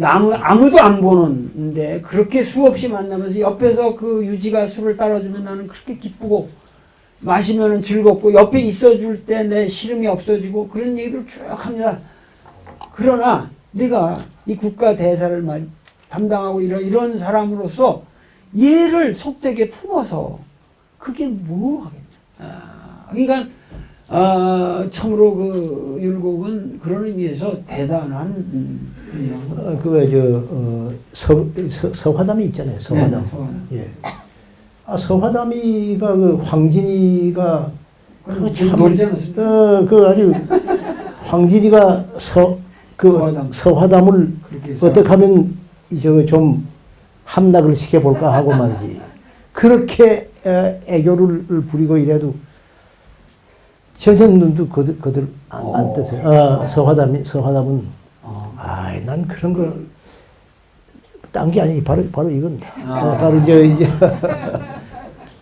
아무도 안 보는데 그렇게 수없이 만나면서 옆에서 그 유지가 술을 따라주면 나는 그렇게 기쁘고 마시면은 즐겁고 옆에 있어줄 때 내 시름이 없어지고 그런 얘기들 쭉 합니다. 그러나 네가 이 국가 대사를 담당하고 이런 사람으로서 얘를 속되게 품어서 그게 뭐 하겠냐. 그러니까 참으로 그 율곡은 그런 의미에서 대단한 서화담이 있잖아요. 서화담. 네, 서화담. 예. 서화담이가 그 황진이가 놀지 않았습니까? 아주 황진이가 서화담을 어떻게 하면 좀 함락을 시켜볼까 하고 말이지. 그렇게 애교를 부리고 이래도 선생님도 그들 안 뜨세요. 서화담은 난 그런 거 딴 게 아니지 바로 이건 바로 이제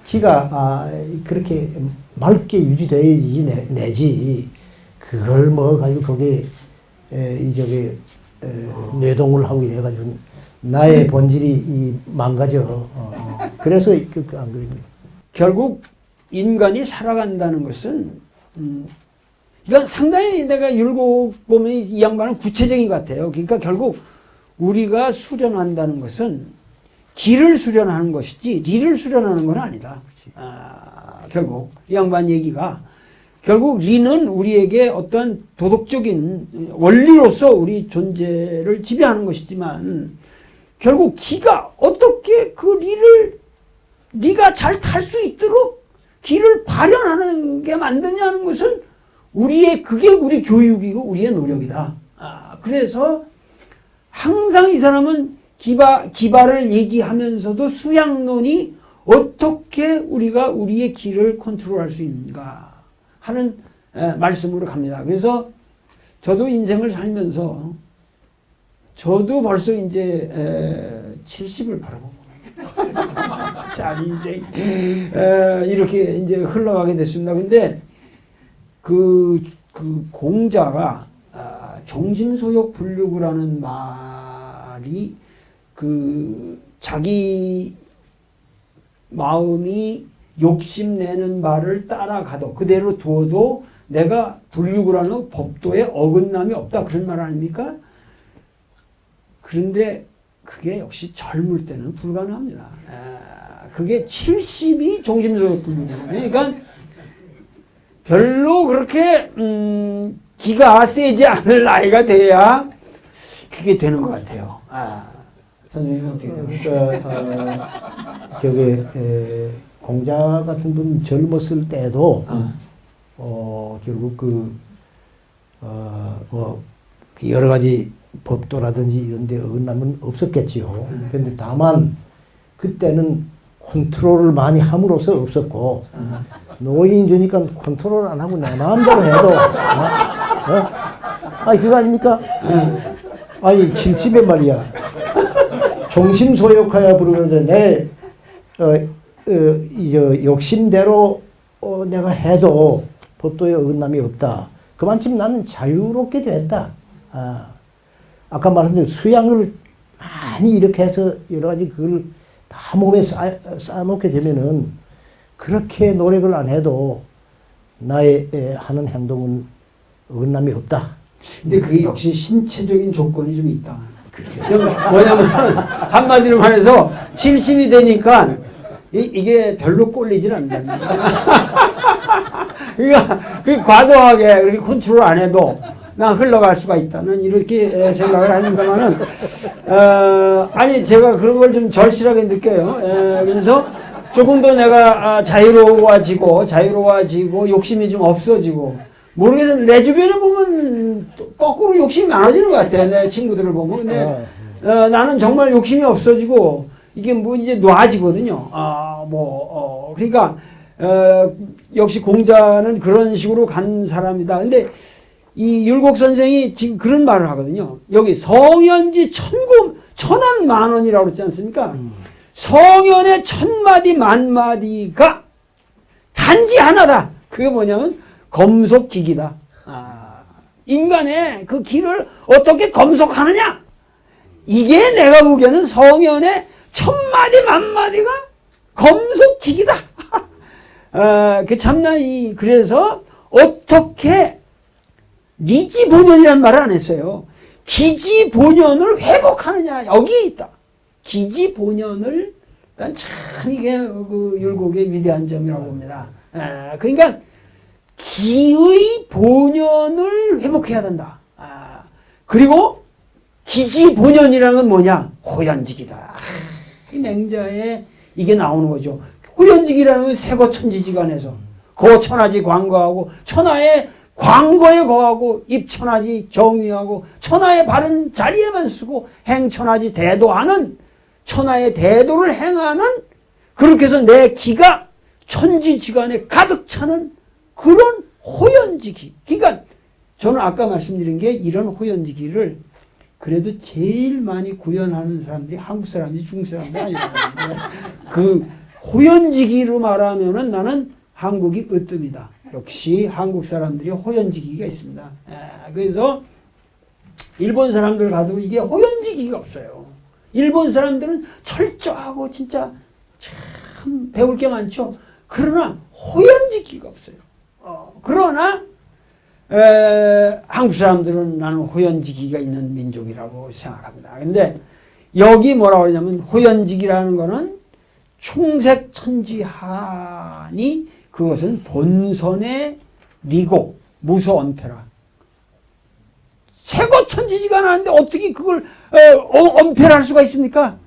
기가 그렇게 맑게 유지돼야지 내지 그걸 뭐 가지고 거기에 뇌동을 하고 이래가지고 나의 본질이 망가져. 그래서 안 그립니다. 결국 인간이 살아간다는 것은 이건 상당히 내가 율곡 보면 이 양반은 구체적인 것 같아요. 그러니까 결국 우리가 수련한다는 것은 기를 수련하는 것이지 리를 수련하는 건 아니다. 결국 이 양반 얘기가 결국 리는 우리에게 어떤 도덕적인 원리로서 우리 존재를 지배하는 것이지만 결국 기가 어떻게 그 리를 네가 잘 탈 수 있도록 기를 발현하는 게 만드냐는 것은 그게 우리 교육이고 우리의 노력이다. 그래서 항상 이 사람은 기발을 얘기하면서도 수양론이 어떻게 우리가 우리의 기를 컨트롤할 수 있는가 하는 말씀으로 갑니다. 그래서 저도 인생을 살면서 저도 벌써 이제 70을 바라보고 자 인생 이렇게 이제 흘러가게 됐습니다. 근데 그 공자가 정신소욕 불류구라는 말이 자기 마음이 욕심내는 말을 따라가도 그대로 두어도 내가 불류구라는 법도에 어긋남이 없다 그런 말 아닙니까? 그런데 그게 역시 젊을 때는 불가능합니다. 그게 70이 정신소욕 불류구거든요. 그러니까 별로 그렇게 기가 세지 않을 나이가 돼야 그게 되는 것 같아요. 선생님 어떻게 그러니까 공자 같은 분 젊었을 때도 결국 뭐 여러 가지 법도라든지 이런 데 어긋남은 없었겠지요. 그런데 다만 그때는 컨트롤을 많이 함으로써 없었고 노인 되니까 컨트롤 안 하고 내 마음대로 해도 아니 그거 아닙니까? 아니 70에 말이야 종심소욕하여 부르는데 욕심대로 내가 해도 법도에 어긋남이 없다. 그만큼 나는 자유롭게 됐다. 아까 말한 대로 수양을 많이 이렇게 해서 여러 가지 그걸 다 몸에 쌓아놓게 되면은 그렇게 노력을 안 해도 나의 하는 행동은 어긋남이 없다. 근데 그게 역시 신체적인 조건이 좀 있다. 뭐냐면 한마디로 말해서 70이 되니까 이게 별로 꼴리질 않는다. 그러니까 그 과도하게 그렇게 컨트롤 안 해도 나 흘러갈 수가 있다는 이렇게 생각을 하는데만은 아니 제가 그런 걸 좀 절실하게 느껴요. 그래서 조금 더 내가 자유로워지고 욕심이 좀 없어지고 모르겠어요. 내 주변에 보면 거꾸로 욕심이 많아지는 것 같아요. 내 친구들을 보면. 근데 나는 정말 욕심이 없어지고 이게 뭐 이제 놔지거든요. 그러니까 역시 공자는 그런 식으로 간 사람이다. 근데 이 율곡 선생이 지금 그런 말을 하거든요. 여기 성현지 천원 만원이라고 그랬지 않습니까? 성현의 천마디 만마디가 단지 하나다. 그게 뭐냐면 검속기기다. 인간의 그 기를 어떻게 검속하느냐? 이게 내가 보기에는 성현의 천마디 만마디가 검속기기다. 참나 그래서 어떻게 리지본연이라는 말을 안 했어요. 기지본연을 회복하느냐 여기에 있다. 기지본연을 난 참 이게 그 율곡의 위대한 점이라고 봅니다. 그러니까 기의 본연을 회복해야 된다. 그리고 기지본연이라는 건 뭐냐? 호연직이다. 이 맹자에 이게 나오는 거죠. 호연직이라는 건 세거천지지간에서 거천하지 광거하고 천하의 광거에 거하고 입천하지 정의하고 천하의 바른 자리에만 쓰고 행천하지 대도하는 천하의 대도를 행하는 그렇게 해서 내 기가 천지지간에 가득 차는 그런 호연지기. 그러니까 저는 아까 말씀드린 게 이런 호연지기를 그래도 제일 많이 구현하는 사람들이 한국 사람인지 중국 사람들이 아니에요. 그 호연지기로 말하면은 나는 한국이 으뜸이다. 역시 한국 사람들이 호연지기가 있습니다. 그래서 일본 사람들 가도 이게 호연지기가 없어요. 일본 사람들은 철저하고 진짜 참 배울 게 많죠. 그러나 호연지기가 없어요. 그러나 한국 사람들은 나는 호연지기가 있는 민족이라고 생각합니다. 근데 여기 뭐라고 그러냐면 호연지기라는 거는 충색천지하니 그것은 본선의 니고 무소언패라. 세고천지지가 나는데 어떻게 그걸 언패를 할 수가 있습니까?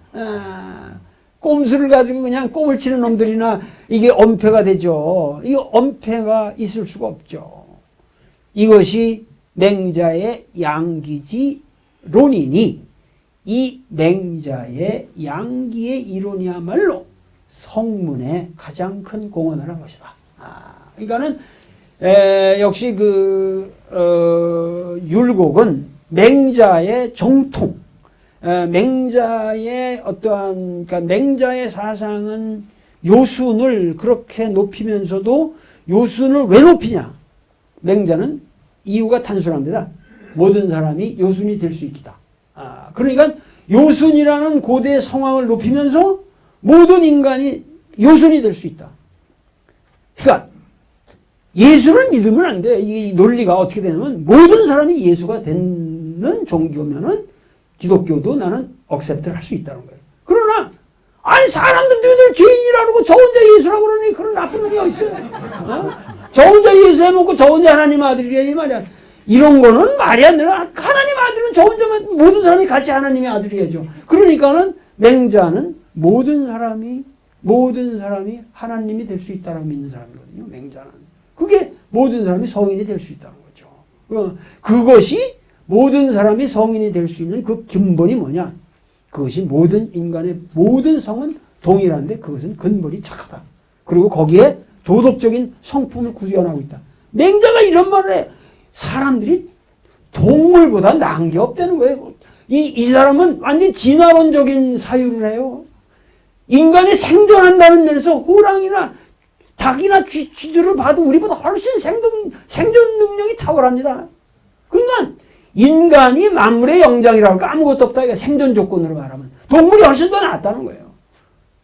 꼼수를 가지고 그냥 꼼을 치는 놈들이나 이게 언패가 되죠. 이 언패가 있을 수가 없죠. 이것이 맹자의 양기지론이니 이 맹자의 양기의 이론이야말로 성문에 가장 큰 공헌을 한 것이다. 그러니까는 역시 율곡은 맹자의 정통, 맹자의 어떠한 그러니까 맹자의 사상은 요순을 그렇게 높이면서도 요순을 왜 높이냐? 맹자는 이유가 단순합니다. 모든 사람이 요순이 될 수 있다. 그러니까 요순이라는 고대 성황을 높이면서 모든 인간이 요순이 될 수 있다. 그러니까 예수를 믿으면 안 돼. 이 논리가 어떻게 되냐면 모든 사람이 예수가 되는 종교면은 기독교도 나는 억셉트를 할 수 있다는 거예요. 그러나 아니 사람들 너희들 죄인이라고 저 혼자 예수라고 그러니 그런 나쁜 놈이 어디 있어요? 저 혼자 예수 해먹고 저 혼자 하나님 아들이라니 말이야. 이런 거는 말이 안 되나? 하나님 아들은 저 혼자만 모든 사람이 같이 하나님의 아들이야죠. 그러니까는 맹자는 모든 사람이 하나님이 될 수 있다고 믿는 사람이거든요. 맹자는. 그게 모든 사람이 성인이 될 수 있다는 거죠. 그것이 모든 사람이 성인이 될 수 있는 그 근본이 뭐냐? 그것이 모든 인간의 모든 성은 동일한데 그것은 근본이 착하다. 그리고 거기에 도덕적인 성품을 구현하고 있다. 맹자가 이런 말을 해. 사람들이 동물보다 나은 게 없다는 거예요. 이 사람은 완전 진화론적인 사유를 해요. 인간이 생존한다는 면에서 호랑이나 닭이나 쥐들을 봐도 우리보다 훨씬 생존 능력이 탁월합니다. 그러니까 인간이 만물의 영장이라고 할까 아무것도 없다. 이게 생존 조건으로 말하면 동물이 훨씬 더 낫다는 거예요.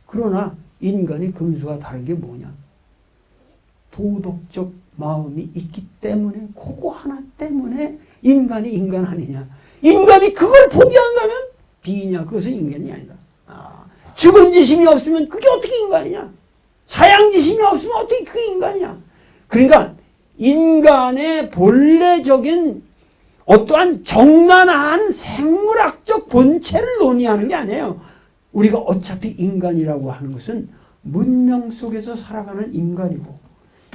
그러나 인간이 금수와 다른 게 뭐냐? 도덕적 마음이 있기 때문에 그거 하나 때문에 인간이 인간 아니냐. 인간이 그걸 포기한다면 비이냐. 그것은 인간이 아니다. 주근지심이 없으면 그게 어떻게 인간이냐. 사양지심이 없으면 어떻게 그게 인간이냐. 그러니까 인간의 본래적인 어떠한 정난한 생물학적 본체를 논의하는 게 아니에요. 우리가 어차피 인간이라고 하는 것은 문명 속에서 살아가는 인간이고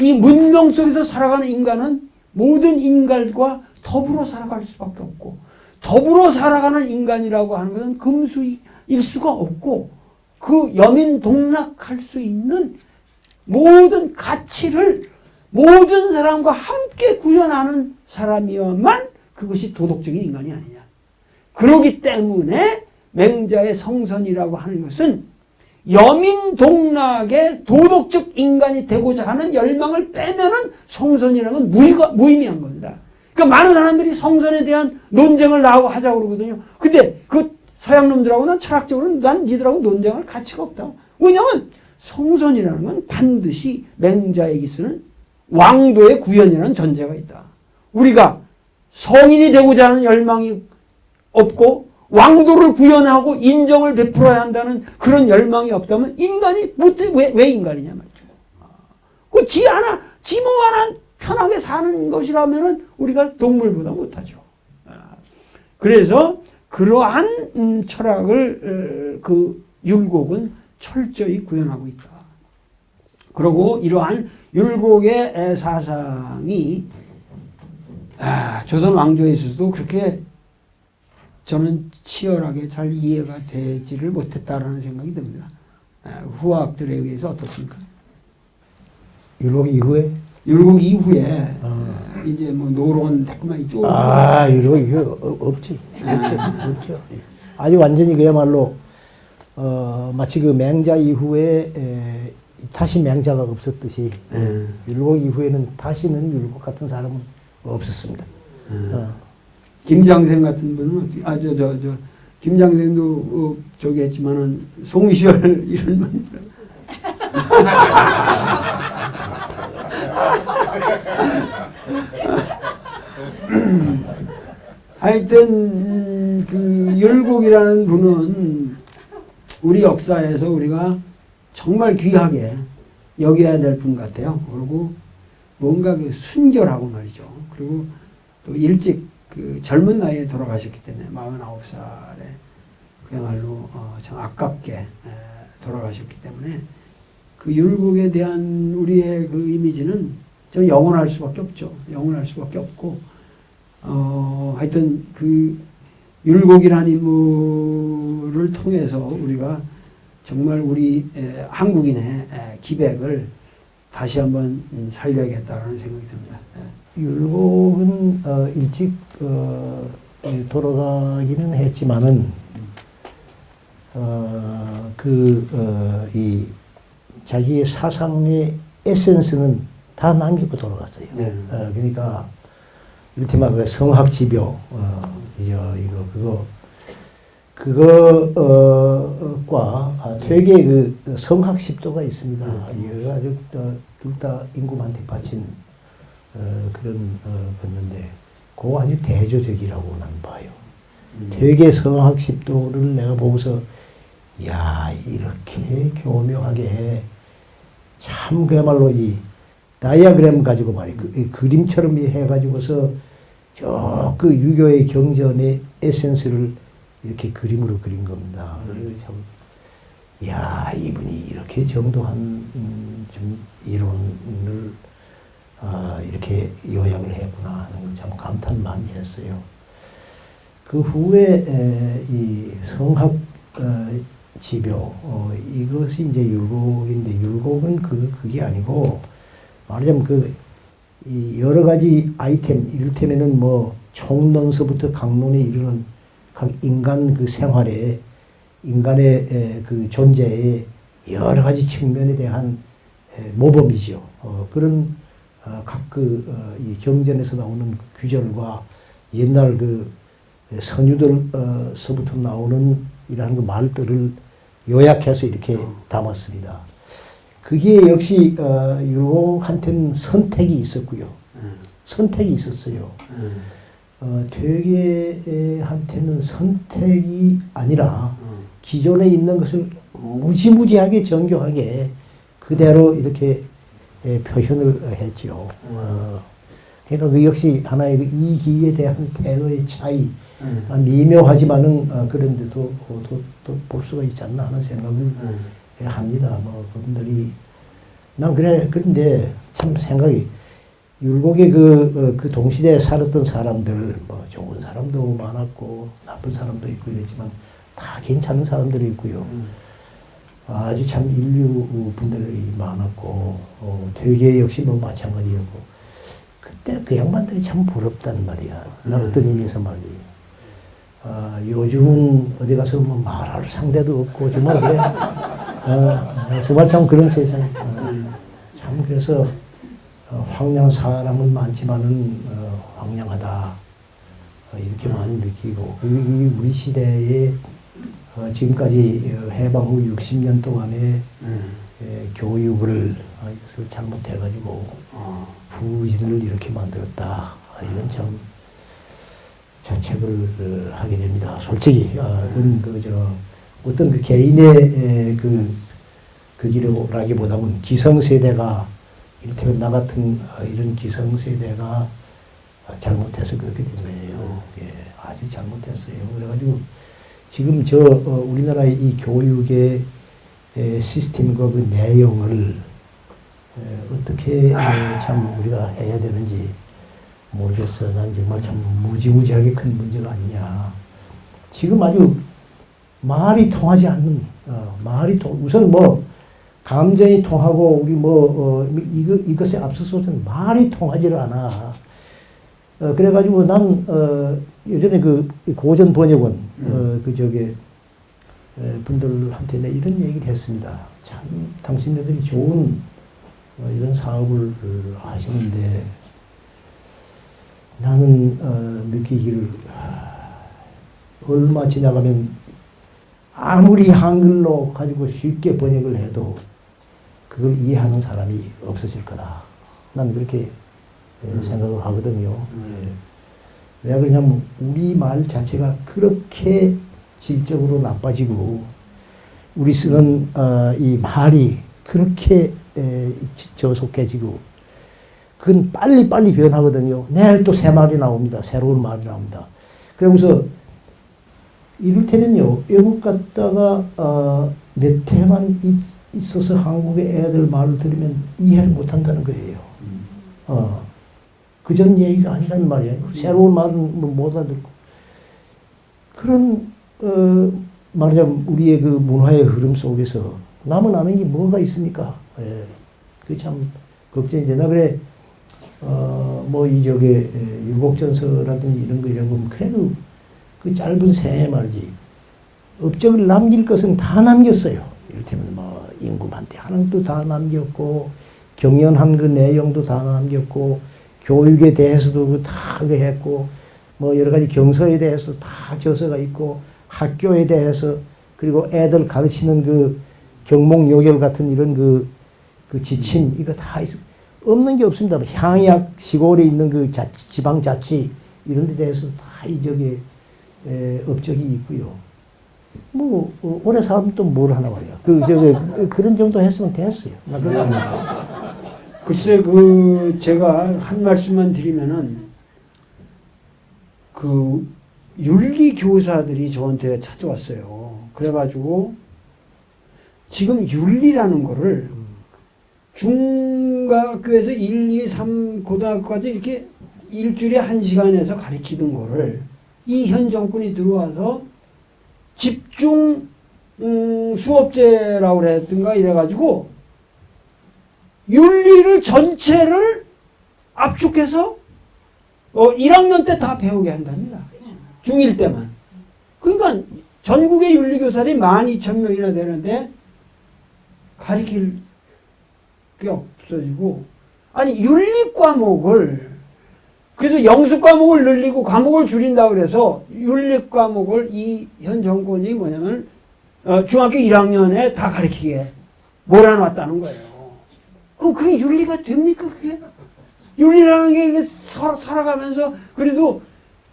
이 문명 속에서 살아가는 인간은 모든 인간과 더불어 살아갈 수밖에 없고 더불어 살아가는 인간이라고 하는 것은 금수일 수가 없고 그 여민동락할 수 있는 모든 가치를 모든 사람과 함께 구현하는 사람이어야만 그것이 도덕적인 인간이 아니냐. 그렇기 때문에 맹자의 성선이라고 하는 것은 여민동락의 도덕적 인간이 되고자 하는 열망을 빼면은 성선이라는 건 무의미한 겁니다. 그러니까 많은 사람들이 성선에 대한 논쟁을 나하고 하자고 그러거든요. 근데 그 서양 놈들하고 난 철학적으로 난 니들하고 논쟁할 가치가 없다고. 왜냐면 성선이라는 건 반드시 맹자에게 쓰는 왕도의 구현이라는 전제가 있다. 우리가 성인이 되고자 하는 열망이 없고 왕도를 구현하고 인정을 베풀어야 한다는 그런 열망이 없다면 인간이 왜 인간이냐 말이죠. 지 몸 하나 편하게 사는 것이라면은 우리가 동물보다 못하죠. 그래서 그러한 철학을 그 율곡은 철저히 구현하고 있다. 그리고 이러한 율곡의 사상이 조선 왕조에서도 그렇게 저는 치열하게 잘 이해가 되지를 못했다라는 생각이 듭니다. 후학들에 의해서 어떻습니까? 율곡 이후에 율곡 이후에 이제 뭐 노론 태꾸만 이쪽 이거 없지. 없죠. 아주 완전히 그야말로 마치 그 맹자 이후에 다시 맹자가 없었듯이 율곡 이후에는 다시는 율곡 같은 사람은 없었습니다. 김장생 같은 분은 김장생도 저기 했지만은 송시열 이런 분 하여튼 그 율곡이라는 분은 우리 역사에서 우리가 정말 귀하게 여겨야 될 분 같아요. 그리고 뭔가 그 순결하고 말이죠. 그리고 또 일찍 그 젊은 나이에 돌아가셨기 때문에 49살에 그야말로 참 아깝게 돌아가셨기 때문에 그 율곡에 대한 우리의 그 이미지는 좀 영원할 수밖에 없죠. 영원할 수밖에 없고 하여튼 그 율곡이라는 인물을 통해서 우리가 정말 우리 한국인의 기백을 다시 한번 살려야겠다라는 생각이 듭니다. 율곡은 일찍 돌아가기는 했지만은 이 자기의 사상의 에센스는 다 남기고 돌아갔어요. 그러니까 이를테면 그 성학지묘 그거과 되게 그 성학십도가 있습니다. 이거 아주 둘 다 임금한테 바친 그런 건데 그거 아주 대조적이라고 난 봐요. 되게 성학십도를 내가 보고서 야 이렇게 교묘하게 참 그야말로 이 다이아그램 가지고 말이 그림처럼 해가지고서 저 그 유교의 경전의 에센스를 이렇게 그림으로 그린 겁니다. 참, 야 이분이 이렇게 정도한 좀 이론을 이렇게 요약을 했구나 하는 걸 참 감탄 많이 했어요. 그 후에 이 성학 지묘 이것이 이제 율곡인데 율곡은 그게 아니고 말하자면 이 여러 가지 아이템 이를테면은 뭐 총론서부터 강론에 이르는 각 인간 그 생활에 인간의 그 존재의 여러 가지 측면에 대한 모범이죠. 그런 각 이 경전에서 나오는 규절과 옛날 그 선유들서부터 나오는 이러한 그 말들을 요약해서 이렇게 담았습니다. 그게 역시 율곡한테는 선택이 있었고요. 선택이 있었어요. 퇴계한테는 선택이 아니라 기존에 있는 것을 무지무지하게 정교하게 그대로 이렇게 표현을 했죠. 그러니까 그 역시 하나의 그 이기에 대한 태도의 차이, 미묘하지만은 그런 데서 또 볼 수가 있지 않나 하는 생각을 합니다. 뭐 그분들이 난 그런데 참 생각이 율곡의 그 동시대에 살았던 사람들 뭐 좋은 사람도 많았고 나쁜 사람도 있고 이랬지만 다 괜찮은 사람들이 있고요. 아주 참 인류 분들이 많았고 퇴계 역시 뭐 마찬가지였고 그때 그 양반들이 참 부럽단 말이야. 난 어떤 의미에서 말이야. 요즘은 어디 가서 뭐 말할 상대도 없고 정말 그래. 정말 참 그런 세상이. 참 그래서 황량한 사람은 많지만은 황량하다 이렇게 많이 느끼고 우리 시대에 지금까지 해방 후 60년 동안의 교육을 이것을 잘못해가지고 부진을 이렇게 만들었다 이런 참 자책을 하게 됩니다. 솔직히 어떤 그 개인의 그 길이라기보다는 기성세대가 이를테면 나 같은 이런 기성세대가 잘못해서 그렇게 된 거예요. 예, 아주 잘못했어요. 그래가지고 지금 우리나라의 이 교육의 시스템과 그 내용을 어떻게 참 우리가 해야 되는지 모르겠어. 난 정말 참 무지무지하게 큰 문제가 아니냐. 지금 아주 말이 통하지 않는, 우선 뭐, 감정이 통하고 우리 이것에 앞서서는 말이 통하지를 않아. 그래가지고 난 예전에 그 고전 번역원 분들한테 내 이런 얘기를 했습니다. 참 당신네들이 좋은 이런 사업을 하시는데 나는 느끼기를 얼마 지나가면 아무리 한글로 가지고 쉽게 번역을 해도 그걸 이해하는 사람이 없어질 거다. 난 그렇게 생각을 하거든요. 왜 그러냐면 우리 말 자체가 그렇게 질적으로 나빠지고 우리 쓰는 이 말이 그렇게 저속해지고 그건 빨리빨리 변하거든요. 내일 또 새 말이 나옵니다. 새로운 말이 나옵니다. 그러면서 이를테면요, 외국 갔다가 몇 해만 있어서 한국의 애들 말을 들으면 이해를 못한다는 거예요. 그전 얘기가 아니란 말이에요. 새로운 말은 못 알아듣고. 그런, 말하자면 우리의 그 문화의 흐름 속에서 남은 아는 게 뭐가 있습니까? 예. 그게 참 걱정이 되나. 그래, 율곡전서라든지 이런 거 보면 그래도 그 짧은 생애 말이지. 업적을 남길 것은 다 남겼어요. 이를테면 임금한테 하는 것도 다 남겼고, 경연한 그 내용도 다 남겼고, 교육에 대해서도 다 했고, 여러 가지 경서에 대해서 다 저서가 있고, 학교에 대해서, 그리고 애들 가르치는 그 경목요결 같은 이런 그 지침, 이거 다 있어. 없는 게 없습니다. 향약, 시골에 있는 그 지방자치, 이런 데 대해서 다 업적이 있고요. 오래 살면 또 뭘 하나 말이야. 그런 정도 했으면 됐어요. 글쎄, 제가 한 말씀만 드리면은, 윤리교사들이 저한테 찾아왔어요. 그래가지고, 지금 윤리라는 거를 중학교에서 1, 2, 3 고등학교까지 이렇게 일주일에 1시간에서 가르치던 거를 이 현 정권이 들어와서 집중 수업제라고 그랬던가 이래가지고 윤리를 전체를 압축해서 1학년 때 다 배우게 한답니다. 중1 때만. 그러니까 전국의 윤리교사들이 12,000명이나 되는데 가르칠 게 없어지고, 아니 윤리 과목을 그래서 영수 과목을 늘리고 과목을 줄인다고 그래서 윤리 과목을 이 현 정권이 뭐냐면 중학교 1학년에 다 가르치게 몰아놨다는 거예요. 그럼 그게 윤리가 됩니까? 그게? 윤리라는 게 이게 살아가면서 그래도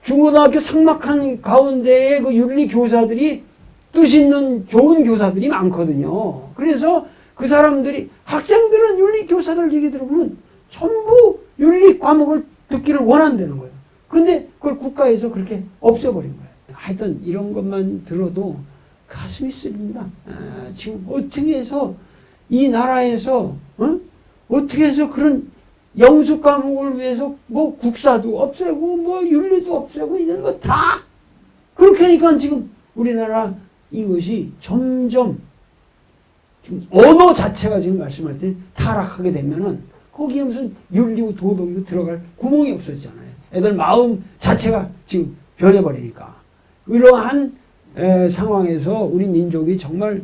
중고등학교 삭막한 가운데에 그 윤리 교사들이 뜻 있는 좋은 교사들이 많거든요. 그래서 그 사람들이 학생들은 윤리 교사들 얘기 들어보면 전부 윤리 과목을 듣기를 원한다는 거예요. 근데 그걸 국가에서 그렇게 없애버린 거예요. 하여튼 이런 것만 들어도 가슴이 쓰립니다. 지금 어떻게 해서 이 나라에서 어떻게 해서 그런 영수 과목을 위해서 국사도 없애고 윤리도 없애고 이런 거 다 그렇게 하니까 지금 우리나라 이것이 점점 지금 언어 자체가 지금 말씀할 때 타락하게 되면은 거기에 무슨 윤리고 도덕이고 들어갈 구멍이 없어지잖아요. 애들 마음 자체가 지금 변해버리니까. 이러한 상황에서 우리 민족이 정말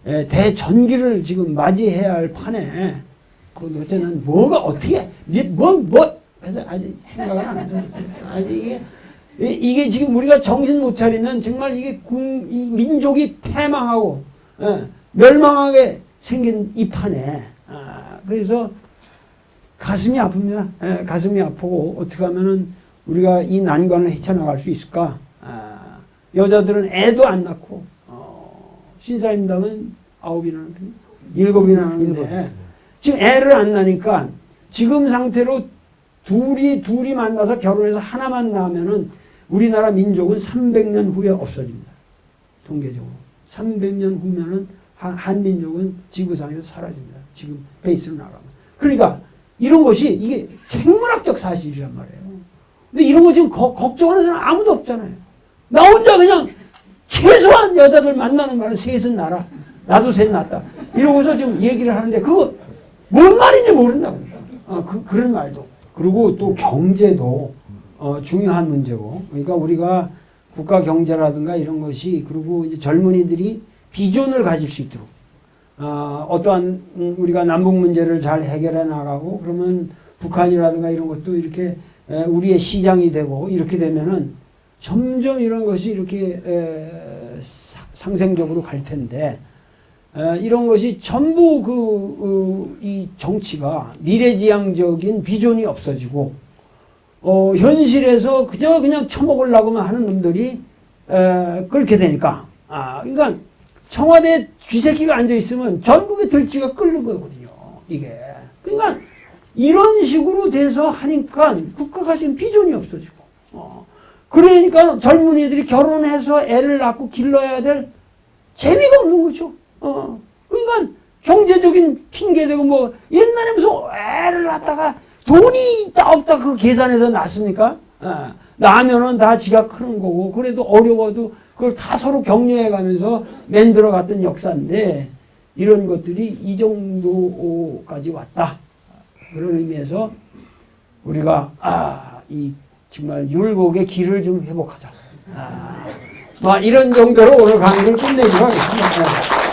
대전기를 지금 맞이해야 할 판에 도대체 난 뭐가 어떻게 그래서 아직 생각을 안 해요. 아직 이게 지금 우리가 정신 못 차리면 정말 이 민족이 패망하고 멸망하게 생긴 이 판에 그래서 가슴이 아픕니다. 가슴이 아프고 어떻게 하면은 우리가 이 난관을 헤쳐나갈 수 있을까? 여자들은 애도 안 낳고 신사임당은 9이나 7이나 하는데 지금 애를 안 낳으니까 지금 상태로 둘이 만나서 결혼해서 하나만 낳으면은 우리나라 민족은 300년 후에 없어집니다. 통계적으로. 300년 후면은 한민족은 지구상에서 사라집니다. 지금 베이스로 나가면. 그러니까 이런 것이 이게 생물학적 사실이란 말이에요. 근데 이런 거 지금 걱정하는 사람 아무도 없잖아요. 나 혼자 그냥 최소한 여자들 만나는 말은 셋은 낳아라. 나도 셋 낳았다. 이러고서 좀 얘기를 하는데 그거 뭔 말인지 모른다고. 그런 말도. 그리고 또 경제도 중요한 문제고. 그러니까 우리가 국가 경제라든가 이런 것이 그리고 이제 젊은이들이 비전을 가질 수 있도록 어떠한 우리가 남북 문제를 잘 해결해 나가고 그러면 북한이라든가 이런 것도 이렇게 우리의 시장이 되고 이렇게 되면은 점점 이런 것이 이렇게 상생적으로 갈 텐데 이런 것이 전부 이 정치가 미래지향적인 비전이 없어지고 현실에서 그냥 처먹으려고만 하는 놈들이 끓게 되니까 그러니까 청와대 쥐새끼가 앉아 있으면 전국의 들쥐가 끓는 거거든요. 이게 그러니까 이런 식으로 돼서 하니까 국가가 지금 비전이 없어지고 그러니까 젊은이들이 결혼해서 애를 낳고 길러야 될 재미가 없는 거죠. 그러니까 경제적인 핑계대고 뭐 옛날에 무슨 애를 낳다가 돈이 있다 없다 그 계산해서 낳습니까? 낳으면은 다 지가 크는 거고 그래도 어려워도 그걸 다 서로 격려해 가면서 만들어 갔던 역사인데 이런 것들이 이 정도까지 왔다. 그런 의미에서 우리가 이 정말 율곡의 길을 좀 회복하자. 이런 정도로 오늘 강의를 끝내기로 하겠습니다.